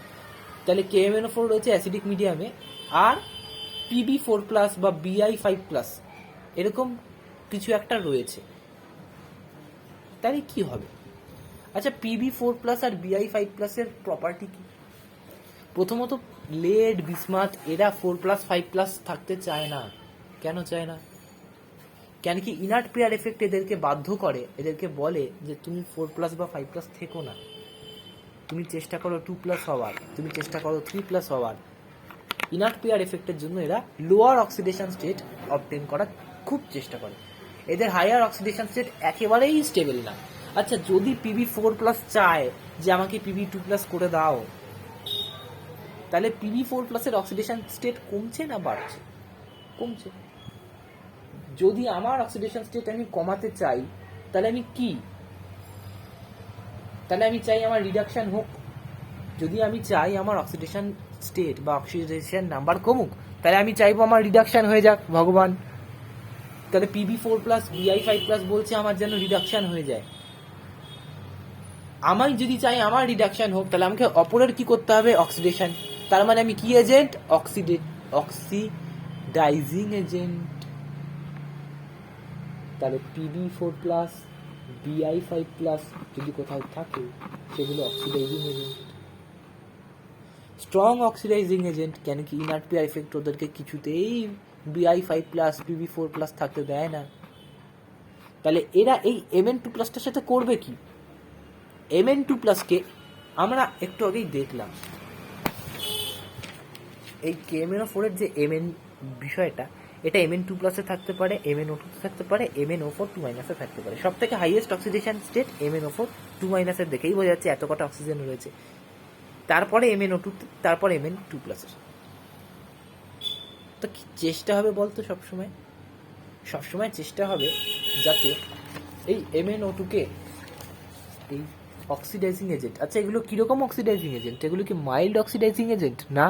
তাহলে KMnO4 রয়েছে অ্যাসিডিক মিডিয়ামে, আর Pb4+ বা Bi5+ এরকম কিছু একটা রয়েছে। তাহলে কি হবে? আচ্ছা, Pb4+ আর Bi5+ এর প্রপার্টি কি? প্রথমত লেড, বিসমাথ এরা 4+5+ থাকতে চায় না। কেন চায় না? কেন কি ইনার্ট পেয়ার এফেক্ট এদেরকে বাধ্য করে, এদেরকে বলে যে তুমি 4+ বা 5+ থেকো না, তুমি চেষ্টা করো 2+ হওয়ার, তুমি চেষ্টা করো 3+ হওয়ার। ইনার্ট পেয়ার এফেক্টের জন্য এরা লোয়ার অক্সিডেশন স্টেট অবটেন করার খুব চেষ্টা করে। এদের হায়ার অক্সিডেশন স্টেট একেবারেই স্টেবল না। আচ্ছা, যদি Pb4+ চায় যে আমাকে Pb2+ করে দাও, তাহলে Pb4+ এর অক্সিডেশন স্টেট কমছে না বাড়ছে? কমছে। যদি আমার অক্সিডেশন স্টেট আমি কমাতে চাই তাহলে আমি কি, তাহলে আমি চাই আমার রিডাকশন হোক। যদি আমি চাই আমার অক্সিডেশন স্টেট বা অক্সিডেশন নাম্বার কমুক, তাহলে আমি চাইবো আমার রিডাকশন হয়ে যাক ভগবান। তাহলে Pb4+ Bi5+ বলছে আমার যেন রিডাকশন হয়ে যায়। আমি যদি চাই আমার রিডাকশন হোক, তাহলে আমাকে অপরের কি করতে হবে? অক্সিডেশন। তার মানে আমি কি এজেন্ট? Oxidising agent. তাহলে Pb4+ Bi5+ যদি কোথাও থাকে, সেগুলো oxidising agent, strong oxidising agent. কেন কি ইনার্ট পেয়ার এফেক্ট ওদেরকে কিছুতেই Bi5+ Pb4+ থাকতে দেয় না। তাহলে এরা এই Mn2+টার সাথে করবে কি? Mn2+কে আমরা একটু আগেই দেখলাম, এই KMnO4 এর যে Mn বিষয়টা, এটা Mn2+ এ থাকতে পারে, MnO2 থাকতে পারে, MnO4 2- থাকতে পারে। সব থেকে হাইয়েস্ট অক্সিডেশন স্টেট MnO4 2- দেখেই বোঝা যাচ্ছে এত কটা অক্সিজেন রয়েছে। তারপরে MnO2, তারপর Mn2+। তো কি চেষ্টা হবে বলতো? সবসময় চেষ্টা হবে যাতে এই MnO2কে, এই অক্সিডাইজিং এজেন্ট, আচ্ছা এগুলো কিরকম অক্সিডাইজিং এজেন্ট? এগুলো কি মাইল্ড অক্সিডাইজিং এজেন্ট? না,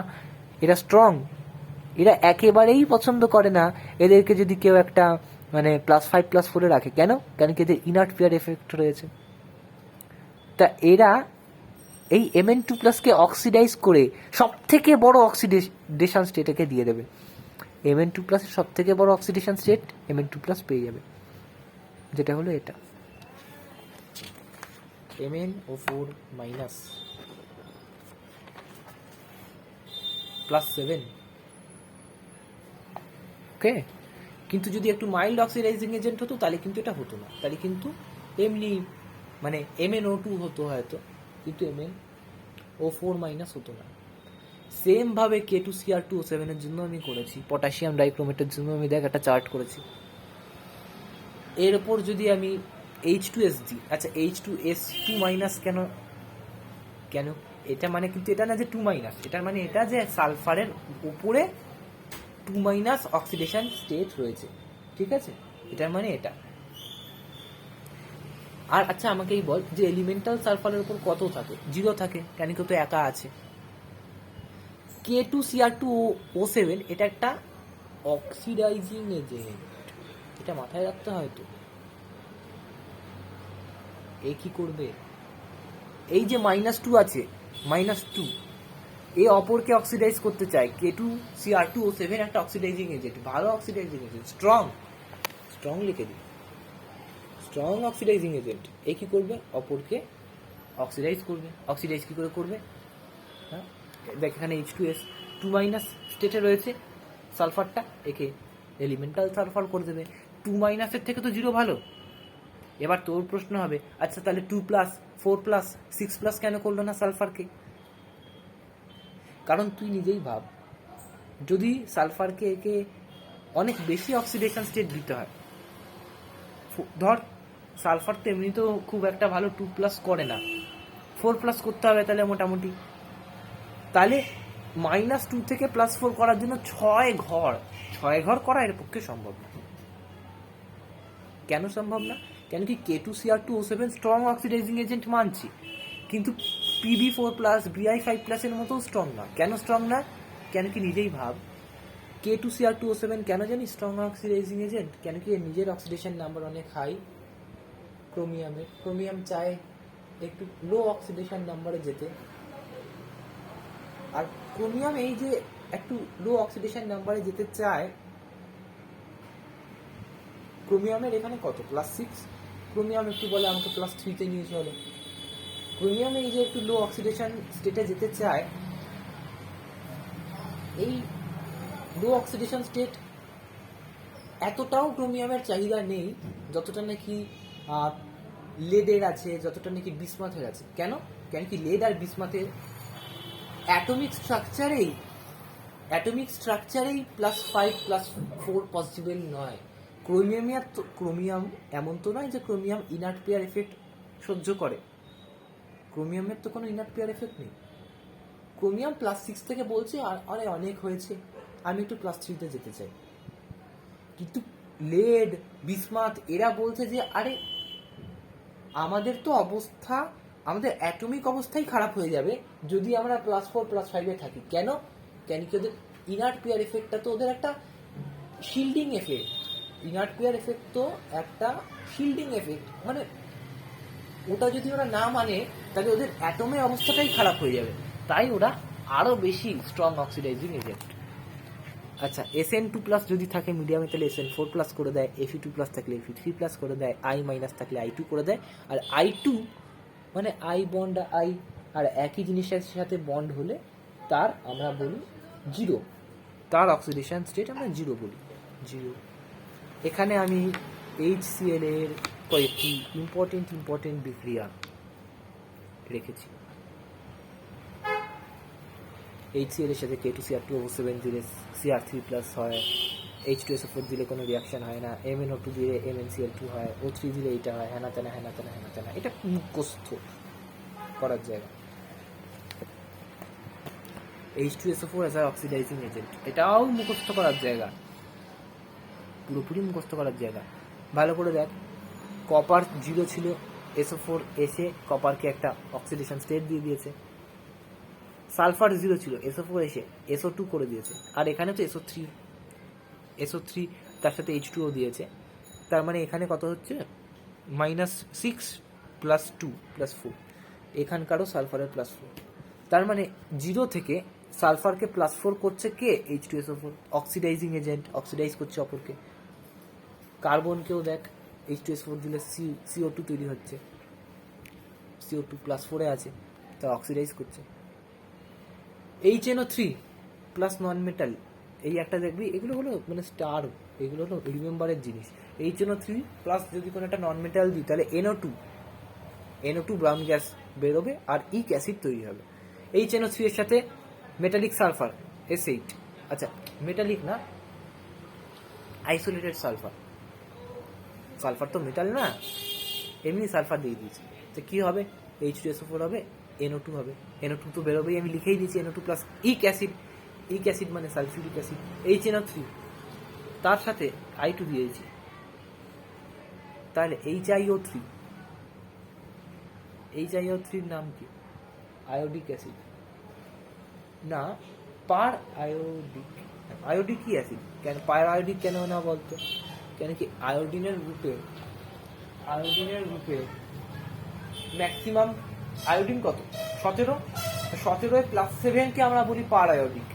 এরা স্ট্রং। এরা একেবারেই পছন্দ করে না এদেরকে যদি কেউ একটা মানে +5+4 রাখে। কেন কি এদের ইনার্ট পেয়ার এফেক্ট রয়েছে। তা এরা এই Mn2+কে অক্সিডাইজ করে সব থেকে বড় অক্সিডেশন স্টেটকে দিয়ে দেবে। Mn2+ এর সব থেকে বড় অক্সিডেশন স্টেট Mn2+ পেয়ে যাবে, যেটা হলো এটা MnO4- +7। ওকে, কিন্তু যদি একটু মাইল্ড অক্সিডাইজিং এজেন্ট হতো তাহলে কিন্তু এটা হতো না। তাহলে কিন্তু এমনি মানে MnO2 হতো হয়তো, কিন্তু MnO4- হতো না। সেম ভাবে K2Cr2O7 এর জন্য আমি করেছি, পটাশিয়াম ডাইক্রোমেটের জন্য আমি দেখ একটা চার্ট করেছি। এর ওপর যদি আমি H2S দিই, আচ্ছা H2S2- কেন এটা মানে কিন্তু এটা না যে 2-, এটার মানে এটা যে সালফারের উপরে 2- অক্সিডেশন স্টেট রয়েছে, ঠিক আছে? এটার মানে এটা। আর আচ্ছা আমাকেই বল যে এলিমেন্টাল সালফারের উপর কত থাকে? 0 থাকে। কেন কি তো একা আছে। K2Cr2O7 এটা একটা অক্সিডাইজিং এজেন্ট, এটা মাথায় রাখতে হয়। তো এ কি করবে? এই যে -2 আছে, -2 এ অপরকে অক্সিডাইজ করতে চায়। K2Cr2O7 একটা অক্সিডাইজিং এজেন্ট, ভালো অক্সিডাইজিং এজেন্ট, স্ট্রং লিখে দিই, স্ট্রং অক্সিডাইজিং এজেন্ট। এ কি করবে? অপরকে অক্সিডাইজ করবে। অক্সিডাইজ কি করে করবে? হ্যাঁ, দেখ এখানে H2S 2- স্টেটে রয়েছে সালফারটা, একে এলিমেন্টাল সালফার করে দেবে। 2- থেকে তো 0 ভালো। এবার তোর প্রশ্ন হবে, আচ্ছা তাহলে 2+, 4+, 6+ কেন করলো না সালফারকে? কারণ তুই নিজেই ভাব, যদি সালফারকে একে অনেক বেশি অক্সিডেশন স্টেট দিতে হয়, ধর সালফার তো এমনিতেও খুব একটা ভালো 2+ করে না, 4+ করতে হবে তাহলে মোটামুটি, তাহলে -2 থেকে +4 করার জন্য 6 ঘর করা এর পক্ষে সম্ভব না। কেন সম্ভব না? কেন কি K2Cr2O7 স্ট্রং অক্সিডাইজিং এজেন্ট মানছি, কিন্তু Pb4+, Bi5+ এর মতো স্ট্রং না। কেন স্ট্রং না? কেন কি নিজেই ভাব, K2Cr2O7 কেন জানি স্ট্রং অক্সিডাইজিং এজেন্ট, কেন কি এর নিজের অক্সিডেশন নাম্বার অনেক হাই ক্রোমিয়ামের। ক্রোমিয়াম চায় একটু লো অক্সিডেশন নাম্বারে যেতে, আর ক্রোমিয়াম এই যে একটু লো অক্সিডেশন নাম্বারে যেতে চায়, ক্রোমিয়ামের এখানে কত +6, ক্রোমিয়াম একটু বলে আমাকে +3 নিয়ে চলো। ক্রোমিয়াম এই যে একটু লো অক্সিডেশন স্টেটে যেতে চায়, এই লো অক্সিডেশন স্টেট এতটাও ক্রোমিয়ামের চাহিদা নেই যতটা নাকি লেডের আছে, যতটা নাকি বিসমাথের আছে। কেন? কেন কি লেড আর বিসমাথের অ্যাটমিক স্ট্রাকচারেই +5+4 পসিবল নয়। ক্রোমিয়াম এমন তো নয় যে ক্রোমিয়াম ইনার্ট পেয়ার এফেক্ট সহ্য করে, ক্রোমিয়ামের তো কোনো ইনার্ট পেয়ার এফেক্ট নেই। ক্রোমিয়াম +6 থেকে বলছে আরে অনেক হয়েছে, আমি একটু +3 যেতে চাই। কিন্তু লেড, বিসমাথ এরা বলছে যে আরে আমাদের তো অবস্থা, আমাদের অ্যাটমিক অবস্থাই খারাপ হয়ে যাবে যদি আমরা +4 +5 থাকি। কেন? কেন কি ওদের ইনার্ট পেয়ার এফেক্টটা তো ওদের একটা shielding effect, inert pair effect তো একটা শিল্ডিং এফেক্ট, মানে ওটা যদি ওরা না মানে তাহলে ওদের অ্যাটমের অবস্থাটাই খারাপ হয়ে যাবে, তাই ওরা আরো বেশি স্ট্রং অক্সিডাইজিং এজেন্ট। আচ্ছা, Sn2+ যদি থাকে মিডিয়ামে তাহলে Sn4+ করে দেয়, Fe2+ থাকলে Fe3+ করে দেয়, I- থাকলে I2 করে দেয়। আর I2 মানে I বন্ড I আর একই জিনিসের সাথে বন্ড হলে তার আমরা বলি 0, তার অক্সিডেশন স্টেট আমরা 0 বলি, 0। এখানে আমি HCl এর কয়েকটি ইম্পর্টেন্ট বিক্রিয়া রেখেছি। HCl এর সাথে K2Cr2O7 দিলে Cr3+ হয়, H2SO4 দিলে কোনো রিয়াকশন হয় না, MnO2 দিলে MnCl2 হয়, O3 দিলে এইটা হয়, হেনা তেনা। এটা মুখস্থ করার জায়গা। H2SO4 as an oxidizing agent, এটাও মুখস্থ করার জায়গা, পুরোপুরি মুখস্থ করার জায়গা। ভালো করে দেখ, কপার 0 ছিল, SO4 এসে কপারকে একটা অক্সিডেশন স্টেট দিয়ে দিয়েছে। সালফার 0 ছিল, SO4 এসে SO2 করে দিয়েছে। আর এখানে তো SO3 তার সাথে H2O দিয়েছে, তার মানে এখানে কত হচ্ছে -6 + 2 + 4, এখানকারও সালফারের +4। তার মানে 0 থেকে সালফারকে +4 করছে কে? H2SO4, অক্সিডাইজিং এজেন্ট, অক্সিডাইজ করছে অপরকে। কার্বনকেও দেখ, H2SO4 দিলে CO2 তৈরি হচ্ছে, CO2 +4 আছে, তা অক্সিডাইজ করছে। HNO3 প্লাস নন মেটাল, এই একটা দেখবি, এগুলো হলো মানে স্টার, এগুলো হলো রিমেম্বারের জিনিস। HNO3 প্লাস যদি কোনো একটা নন মেটাল দিই তাহলে NO2 ব্রাউন গ্যাস বেরোবে আর ইক অ্যাসিড তৈরি হবে। HNO3 এর সাথে মেটালিক সালফার S8, আচ্ছা মেটালিক না, আইসোলেটেড সালফার তো মেটাল না, এমনি সালফার দিয়ে দিয়েছি, তো কী হবে? H2SO4 হবে, NO2 হবে, NO2 তো বেরোবেই, আমি লিখেই দিয়েছি NO2 প্লাস ইক অ্যাসিড মানে সালফিউরিক অ্যাসিড, HNO3 তার সাথে I2 দিয়েছি, তাহলে HiO3 নাম কি? আয়োডিক অ্যাসিড না, পার আয়োডিক কি অ্যাসিড? কেন পার আয়োডিক কেন না বলতো? কেন কি আয়োডিনের রূপে ম্যাক্সিমাম আয়োডিন কত? 17, 17 +7 কে আমরা বলি পার আয়োডিক,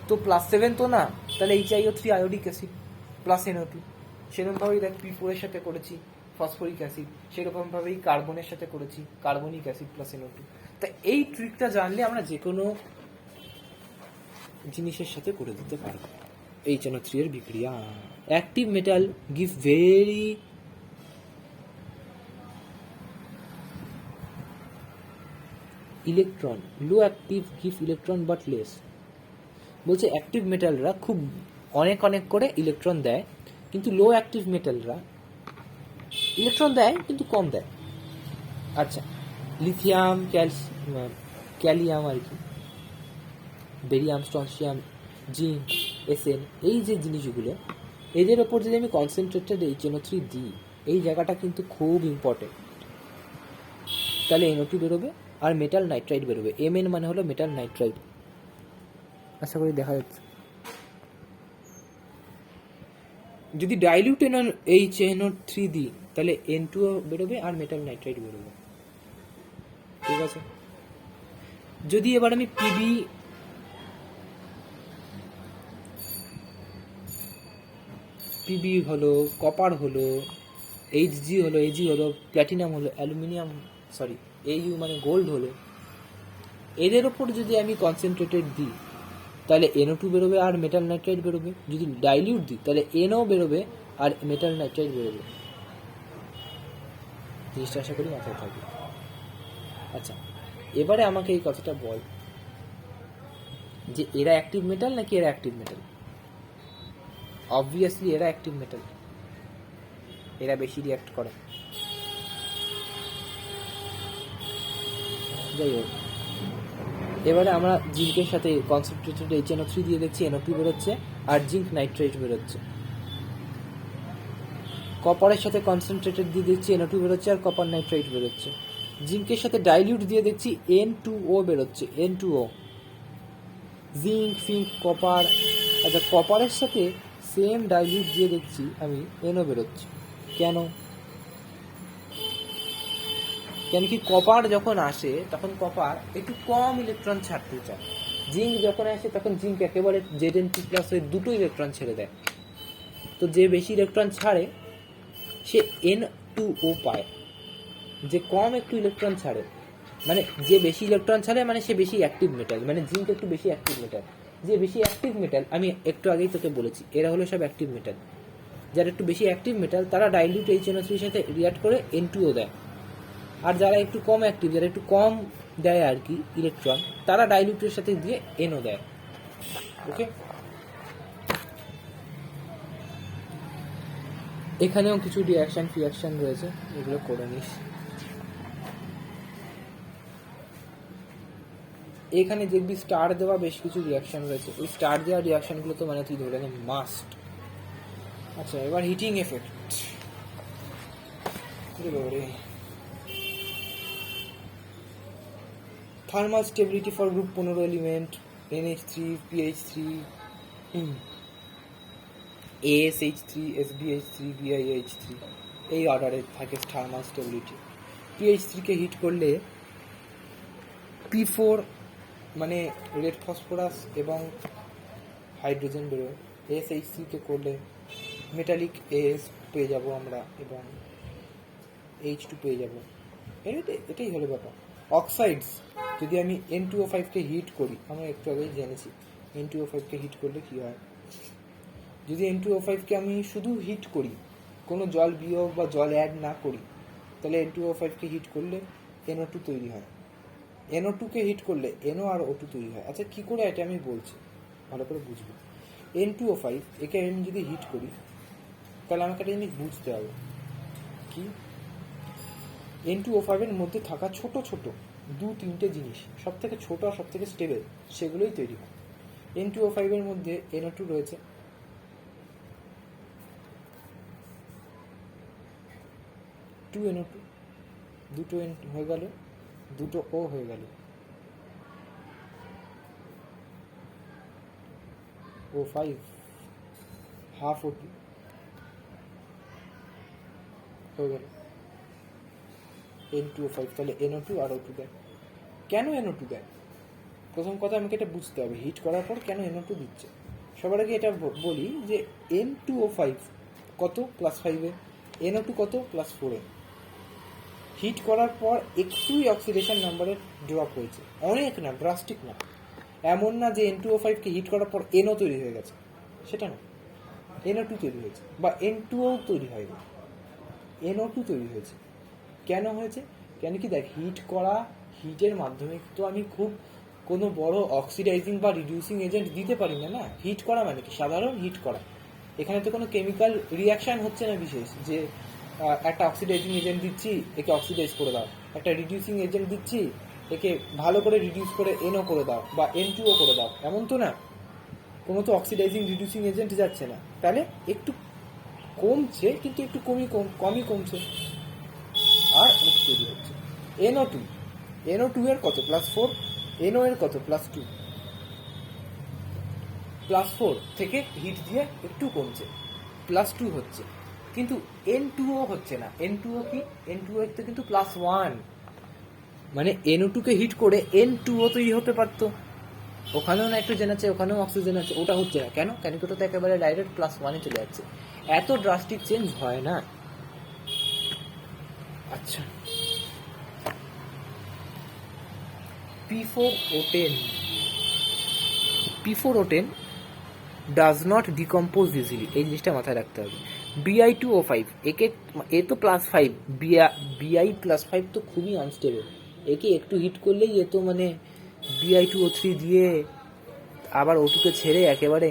তো +7 তো না, তাহলে HiO3 iodic acid plus NO2। সেরকমভাবেই দেখ P4 এর সাথে করেছি ফসফরিক অ্যাসিড, সেরকমভাবেই কার্বনের সাথে করেছি কার্বনিক অ্যাসিড প্লাস NO2। তা এই ট্রিকটা জানলে আমরা যে কোনো জিনিসের সাথে করে দিতে পারবো HNO3 এর বিক্রিয়া। Active metal give very electron, low active give electron but less. বলছে অ্যাক্টিভ মেটালরা খুব অনেক অনেক করে ইলেকট্রন দেয়, কিন্তু লো অ্যাক্টিভ মেটালরা ইলেকট্রন দেয় কিন্তু কম দেয়। আচ্ছা, লিথিয়াম, ক্যালিয়াম আর কি, বেরিয়াম, স্ট্রনশিয়াম, জিঙ্ক, এসএন, এই যে জিনিসগুলো, এদের ওপর যদি আমি কনসেন্ট্রেটেড HNO3 দিই, এই জায়গাটা কিন্তু খুব ইম্পর্টেন্ট। তাহলে NO2 বেরোবে আর মেটাল নাইট্রাইড বেরোবে। Mn মানে হলো মেটাল নাইট্রাইড। আশা করি দেখা যাচ্ছে। যদি ডাইলিউট HNO3 দিই তাহলে N2 বেরোবে আর মেটাল নাইট্রাইড বেরোবে। ঠিক আছে, যদি এবার আমি পিবি হলো, কপার হলো, HG হলো, AG হলো, প্ল্যাটিনাম হলো, অ্যালুমিনিয়াম, সরি AU মানে গোল্ড হলো, এদের ওপর যদি আমি কনসেন্ট্রেটেড দিই তাহলে NO2 বেরোবে আর মেটাল নাইট্রাইড বেরোবে। যদি ডাইলিউট দিই তাহলে NO বেরোবে আর মেটাল নাইট্রাইড বেরোবে। জিনিসটা আশা করি মাথায় থাকবে। আচ্ছা, এবারে আমাকে এই কথাটা বল যে এরা অ্যাক্টিভ মেটাল নাকি এরা অ্যাক্টিভ মেটাল? অবভিয়াসলি এরা অ্যাক্টিভ মেটাল, এরা বেশি রিঅ্যাক্ট করে। যাই হোক, এবারে আমরা জিঙ্কের সাথে কনসেন্ট্রেটেড HNO3 দিয়ে দেখছি NO2 বেরোচ্ছে আর জিঙ্ক নাইট্রেট বেরোচ্ছে। কপারের সাথে কনসেন্ট্রেটেড দিয়ে দেখছি NO2 বেরোচ্ছে আর কপার নাইট্রাইট বেরোচ্ছে। জিঙ্কের সাথে ডাইলিউট দিয়ে দেখছি N2O বেরোচ্ছে, N2O। জিঙ্ক, ফিঙ্ক, কপার, আচ্ছা কপারের সাথে সেম ডাইলিউট দিয়ে দেখছি আমি NO বেরোচ্ছে। কেন? কেন কি কপার যখন আসে তখন কপার একটু কম ইলেকট্রন ছাড়তে চায়, জিঙ্ক যখন আসে তখন জিঙ্ক একেবারে Zn2+ হয়ে দুটো ইলেকট্রন ছেড়ে দেয়। তো যে বেশি ইলেকট্রন ছাড়ে সে N2O পায়, যে কম একটু ইলেকট্রন ছাড়ে মানে যে বেশি ইলেকট্রন ছাড়ে মানে সে বেশি অ্যাক্টিভ মেটাল, মানে জিঙ্ক একটু বেশি অ্যাক্টিভ মেটাল। যে বেশি অ্যাক্টিভ মেটাল, আমি একটু আগেই তোকে বলেছি এরা হলো সব অ্যাক্টিভ মেটাল। যারা একটু বেশি অ্যাক্টিভ মেটাল তারা ডাইলিউট HNO3 এর সাথে রিঅ্যাক্ট করে N2O দেয়। আর যারা একটু কম অ্যাক্টিভ, যারা একটু কম দেয় আর কি ইলেকট্রন, তারা ডাইলিউটের সাথে দিয়ে NO দেয়। ওকে, এখানেও কিছু রিঅ্যাকশন ফিঅ্যাকশন রয়েছে, এগুলো করে নিস। এখানে দেখবি স্টার দেওয়া বেশ কিছু রিঅ্যাকশন রয়েছে, ওই স্টার দেওয়া রিঅ্যাকশনগুলো তো মানে তুই ধরে নে মাস্ট। আচ্ছা, এবার heating effect. Thermal stability for group 15 element NH3, PH3, ASH3, SBH3, BiH3, এই অর্ডারে থাকে থার্মাল স্টেবিলিটি। PH3 কে হিট করলে P4 মানে রেড ফসফরাস এবং হাইড্রোজেন বেরোয়। ASH3 কে করলে মেটালিক AS পেয়ে যাব আমরা এবং H2 পেয়ে যাব। এটাই হলো ব্যাপার। অক্সাইডস, যদি আমি N2O5 কে হিট করি, আমরা একটু আগেই জেনেছি N2O5 কে হিট করলে কী হয়। যদি N2O5 কে আমি শুধু হিট করি, কোনো জল বিয়োগ বা জল অ্যাড না করি, তাহলে N2O5 কে হিট করলে NO2 তৈরি হয়। NO2 কে হিট করলে NO আর O2 তৈরি হয়। আচ্ছা, কী করে এটা আমি বলছি, ভালো করে বুঝবো। N2O5 একে আমি যদি হিট করি তাহলে আমাকে একটা জিনিস বুঝতে হবে কি, N2O5 এর মধ্যে থাকা ছোট ছোট 2-3টে জিনিস, সব থেকে ছোট আর সব থেকে স্টেবল, সেগুলোই তৈরি হয়। N2O5 এর মধ্যে NO2 রয়েছে, 2NO2, দুটো N হয়ে গেল, দুটো O হয়ে গেল, O5 হাফ O2 হয়ে গেল N2O5। তাহলে NO2 আর O2 দেয়। কেন NO2 দেয়? প্রথম কথা আমাকে এটা বুঝতে হবে, হিট করার পর কেন NO2 দিচ্ছে। সবার আগে এটা বলি যে N2O5 কত +5-এ, NO2 কত +4-এ। হিট করার পর একটুই অক্সিডেশন নাম্বারের ড্রপ হয়েছে, অনেক না, ড্রাস্টিক না। এমন না যে N2O5 কে হিট করার পর NO তৈরি হয়ে গেছে, সেটা না। NO2 তৈরি হয়েছে, বা N2O তৈরি হয়নি, NO2 তৈরি হয়েছে। কেন হয়েছে? কেন কি দেখ, হিটের মাধ্যমে তো আমি খুব কোনো বড় অক্সিডাইজিং বা রিডিউসিং এজেন্ট দিতে পারি না। না, হিট করা মানে কি, সাধারণ হিট করা। এখানে তো কোনো কেমিক্যাল রিয়াকশান হচ্ছে না বিশেষ, যে একটা অক্সিডাইজিং এজেন্ট দিচ্ছি, একে অক্সিডাইজ করে দাও, একটা রিডিউসিং এজেন্ট দিচ্ছি, একে ভালো করে রিডিউস করে NO করে দাও বা N2O করে দাও, এমন তো না। কোনো তো অক্সিডাইজিং রিডিউসিং এজেন্ট যাচ্ছে না, তাহলে একটু কমছে, কিন্তু একটু কমই কমছে, আর O2 তৈরি হচ্ছে। NO2 এর কত? +4। NO এর কত? +2। +4 থেকে হিট দিয়ে একটু কমছে, +2 হচ্ছে, কিন্তু N2O হচ্ছে না। N2O কি? N2O এর তো কিন্তু +1, মানে NO2 কে হিট করে N2O তৈরি হতে পারতো। ওখানেও নাইট্রোজেন আছে, ওখানেও অক্সিজেন আছে, ওটা হচ্ছে না। কেন? কেন কি ওটা তো একেবারে ডাইরেক্ট +1-এ চলে যাচ্ছে। এত ড্রাস্টিক চেঞ্জ হয় না। আচ্ছা, P4O10 does not decompose easily, এই জিনিসটা মাথায় রাখতে হবে। Bi2O5 এ তো +5, Bi+5 তো খুবই আনস্টেবল। একে একটু হিট করলেই এ তো মানে Bi2O3 দিয়ে আবার O2কে ছেড়ে একেবারে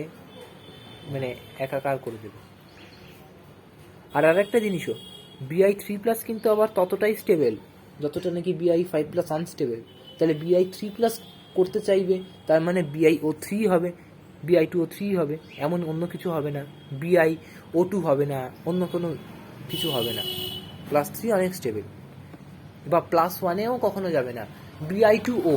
মানে একাকার করে দেবে। আর আরেকটা জিনিসও, Bi3+ কিন্তু আবার ততটাই স্টেবল যতটা নাকি Bi5+ আনস্টেবল। তাহলে Bi3+ করতে চাইবে, তার মানে BiO3 হবে, Bi2O3 হবে, এমন অন্য কিছু হবে না। BiO2 হবে না, অন্য কোনো কিছু হবে না। +3 অনেক স্টেবল, বা +1-এও কখনো যাবে না। Bi2O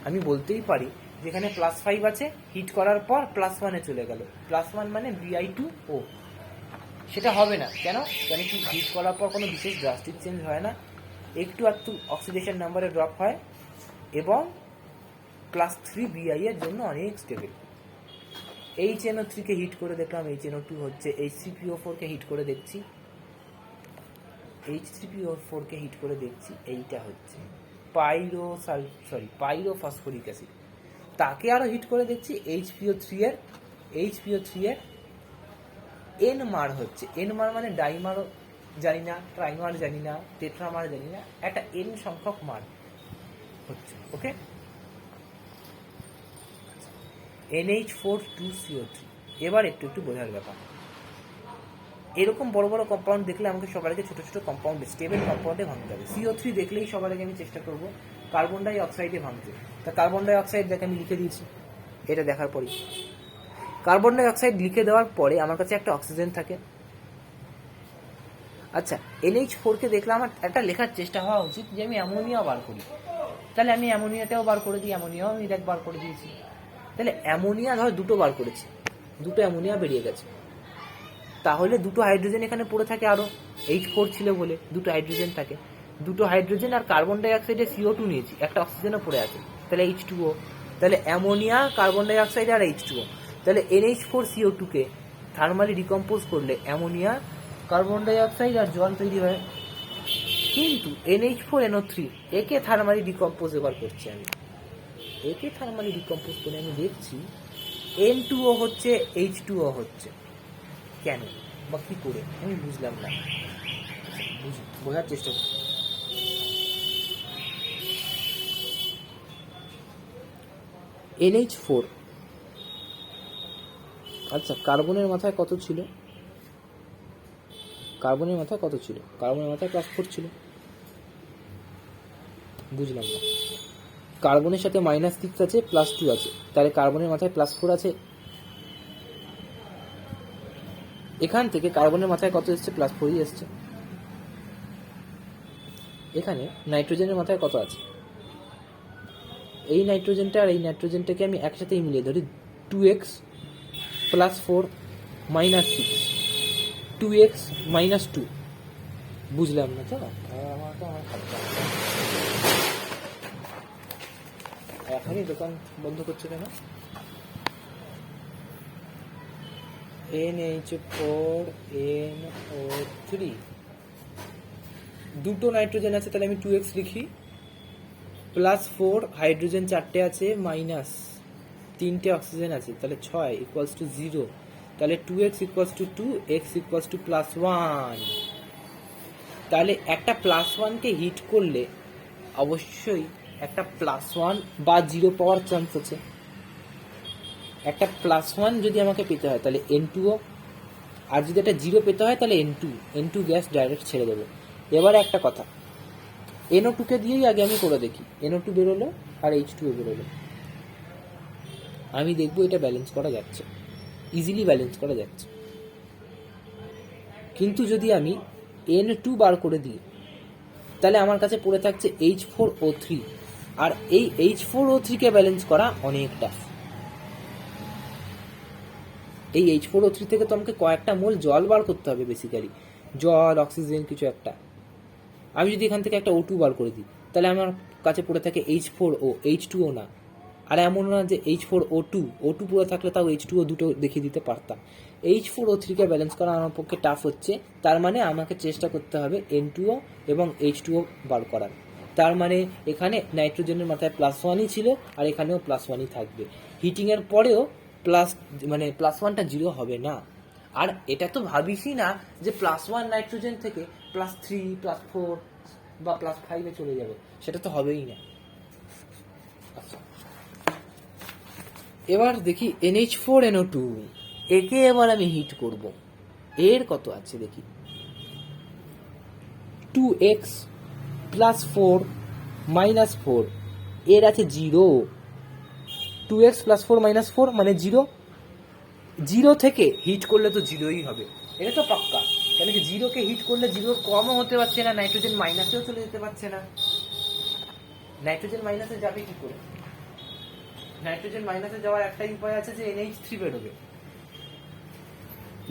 আমি বলতেই পারি, যেখানে +5 আছে, হিট করার পর +1-এ চলে গেল, +1 মানে Bi2O, সেটা হবে না। কেন? কেন কি হিট করার পর কোনো বিশেষ ড্রাস্টিক চেঞ্জ হয় না, একটু অক্সিডেশন নাম্বারে ড্রপ হয়, এবং +3 Bi এর জন্য অনেক স্টেবল। HNO3 কে হিট করে দেখলাম, HNO2 হচ্ছে। H3PO4 কে হিট করে দেখছি, H3PO4 কে হিট করে দেখছি, এইটা হচ্ছে পাইরোফসফরিক অ্যাসিড। তাকে আরো হিট করে দেখছি, HPO3 এর NMR হচ্ছে। NMR মানে ডাইমার জানি না, ট্রাইমার জানি না, টেট্রামার জানি না, একটা N সংখ্যক মার হচ্ছে। ওকে, NH4+2CO3। এবার একটু বোঝার ব্যাপার, এরকম বড় বড় কম্পাউন্ড দেখলে আমাকে সবার আগে ছোট ছোট কম্পাউন্ডে, স্টেবল কম্পাউন্ডে ভাঙতে হবে। CO3 দেখলেই সবার আগে আমি চেষ্টা করবো কার্বন ডাই অক্সাইডে ভাঙতে। তা কার্বন ডাই অক্সাইড দেখে আমি লিখে দিয়েছি, এটা দেখার পরেই কার্বন ডাই অক্সাইড লিখে দেওয়ার পরে আমার কাছে একটা অক্সিজেন থাকে। আচ্ছা, NH4 কে দেখলে আমার একটা লেখার চেষ্টা হওয়া উচিত যে আমি অ্যামোনিয়া বার করি। তাহলে আমি অ্যামোনিয়াটাও বার করে দিই, অ্যামোনিয়াও আমি বার করে দিয়েছি। তাহলে অ্যামোনিয়া ধর দুটো বার করেছি, দুটো অ্যামোনিয়া বেরিয়ে গেছে, তাহলে দুটো হাইড্রোজেন এখানে পড়ে থাকে, আরও H4 ছিল বলে দুটো হাইড্রোজেন থাকে, দুটো হাইড্রোজেন আর কার্বন ডাই অক্সাইডে CO2 নিয়েছি, একটা অক্সিজেনও পড়ে আছে, তাহলে H2O। তাহলে অ্যামোনিয়া, কার্বন ডাই অক্সাইড আর H2O, তাহলে NH4CO2 কে থার্মালি ডিকম্পোজ করলে অ্যামোনিয়া, কার্বন ডাই অক্সাইড আর জল তৈরি হয়। কিন্তু NH4NO3 একে থার্মালি ডিকম্পোজ এবার করছি আমি, একে থার্মালি ডিকম্পোজ করে আমি দেখছি N2O হচ্ছে, H2O হচ্ছে। কেন বা কী করে আমি বুঝলাম না, বোঝার চেষ্টা করি। NH4, আচ্ছা কার্বনের মাথায় কত ছিল? কার্বনের মাথায় +4 ছিল, বুঝলাম না। কার্বনের সাথে -6 আছে, +2 আছে, তাহলে কার্বনের মাথায় +4 আছে। এখান থেকে কার্বনের মাথায় কত এসছে? +4ই এসছে। এখানে নাইট্রোজেনের মাথায় কত আছে? এই নাইট্রোজেনটা আর এই নাইট্রোজেনটাকে আমি একসাথেই মিলিয়ে ধরি, 2x +4 -6, 2x -2, বুঝলাম না তো। এখনই দোকান বন্ধ করছে কেন? NH4NO3, দুটো নাইট্রোজেন আছে, তাহলে আমি 2x লিখি, +4 হাইড্রোজেন 4টে আছে, -3টে অক্সিজেন আছে, তাহলে 6 = 0। তাহলে 2x equals to 2, x equals to +1। তাহলে একটা +1কে হিট করলে অবশ্যই একটা +1 বা 0 পাওয়ার চান্স আছে। একটা +1 যদি আমাকে পেতে হয় তাহলে N2O, আর যদি একটা 0 পেতে হয় তাহলে N2 গ্যাস ডাইরেক্ট ছেড়ে দেবো। এবারে একটা কথা, NO2কে দিয়েই আগে আমি করে দেখি। NO2 বেরোলো আর H2O বেরোলো, আমি দেখবো এটা ব্যালেন্স করা যাচ্ছে, ইজিলি ব্যালেন্স করা যাচ্ছে। কিন্তু যদি আমি N2 বার করে দিই তাহলে আমার কাছে পড়ে থাকছে H4O3, আর এই H4O3কে ব্যালেন্স করা অনেক টাফ। এই H4O3 থেকে তো আমাকে কয়েকটা মোল জল বার করতে হবে, বেসিক্যালি জল, অক্সিজেন, কিছু একটা। আমি যদি এখান থেকে একটা O2 বার করে দিই তাহলে আমার কাছে পড়ে থাকে H4O, H2O না। আর এমন না যে H4O2 পুরো থাকলে তাও H2O দুটো দেখিয়ে দিতে পারতাম। H4O3কে ব্যালেন্স করা আমার পক্ষে টাফ হচ্ছে, তার মানে আমাকে চেষ্টা করতে হবে N2O এবং H2O বার করার। তার মানে এখানে নাইট্রোজেনের মাথায় +1ই ছিল আর এখানেও +1ই থাকবে। হিটিংয়ের পরেও +1টা 0 হবে না। আর এটা তো ভাবিসই না যে +1 নাইট্রোজেন থেকে +3, +4 বা +5-এ চলে যাবে, সেটা তো হবেই না। আচ্ছা, এবার দেখি NH4NO2, একে এবার আমি হিট করব। এর কত আছে দেখি, 2x + 4 - 4, এর আছে 0। 2x + 4 - 4 মানে 0। 0 থেকে হিট করলে তো 0ই হবে, এটা তো পাক্কা। কেন কি 0কে হিট করলে 0 কমও হতে পারছে না, নাইট্রোজেন মাইনাসেও চলে যেতে পারছে না। নাইট্রোজেন মাইনাসে যাবে কি করে? নাইট্রোজেন মাইনাসে যাওয়ার একটাই উপায় আছে যে NH3 বেরোবে।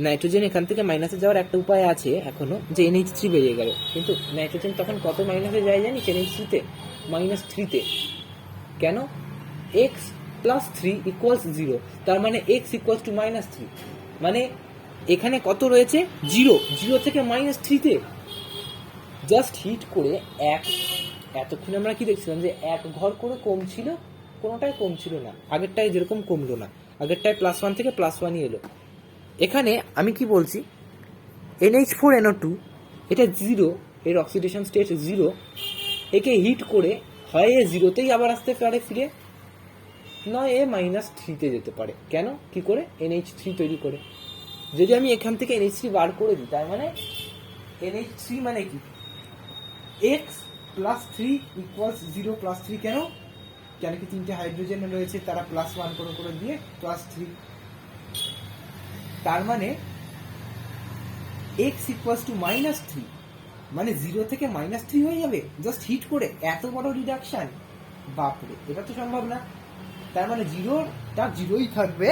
নাইট্রোজেন এখান থেকে মাইনাসে যাওয়ার একটা উপায় আছে এখনো, যে NH3 বেরিয়ে গেল। কিন্তু নাইট্রোজেন তখন কত মাইনাসে যায় জানিস? NH3-তে -3-তে। কেন? x + 3 = 0, তার মানে x = -3, মানে এখানে কত রয়েছে? 0 থেকে -3-তে। জাস্ট হিট করে এতক্ষণ আমরা কি দেখছিলাম যে এক ঘর করে কমছিল, কোনোটাই কমছিল না, আগেরটায় যেরকম কমলো না, আগেরটায় +1 থেকে +1ই এলো। এখানে আমি কি বলছি, NH4NO2 এটা 0, এর অক্সিডেশন স্টেট 0, একে হিট করে হয় এ 0তেই আবার আসতে পারে ফিরে, নয় এ -3-তে যেতে পারে। কেন? কি করে? NH3 তৈরি করে। যদি আমি এখান থেকে NH3 বার করে দিই, তার মানে NH3 মানে কি, x + 3 = 0 + 3। কেন? কেন কি 3টে হাইড্রোজেন রয়েছে, তারা +1 করে দিয়ে +3। তার মানে x = -3, মানে 0 থেকে -3 হয়ে যাবে জাস্ট হিট করে। এত বড় রিডাকশন, বাপরে, এটা তো সম্ভব না। তার মানে 0টা 0ই থাকবে,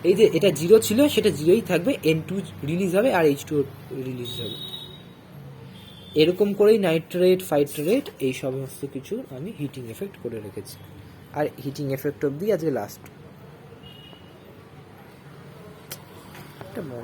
এই যে এটা 0 ছিল সেটা 0ই থাকবে, N2 রিলিজ হবে আর H2 রিলিজ হবে। এরকম করেই নাইট্রেট, ফাইট্রেট, এই সমস্ত কিছু আমি হিটিং এফেক্ট করে রেখেছি। আর হিটিং এফেক্ট অবধি আজকে লাস্ট।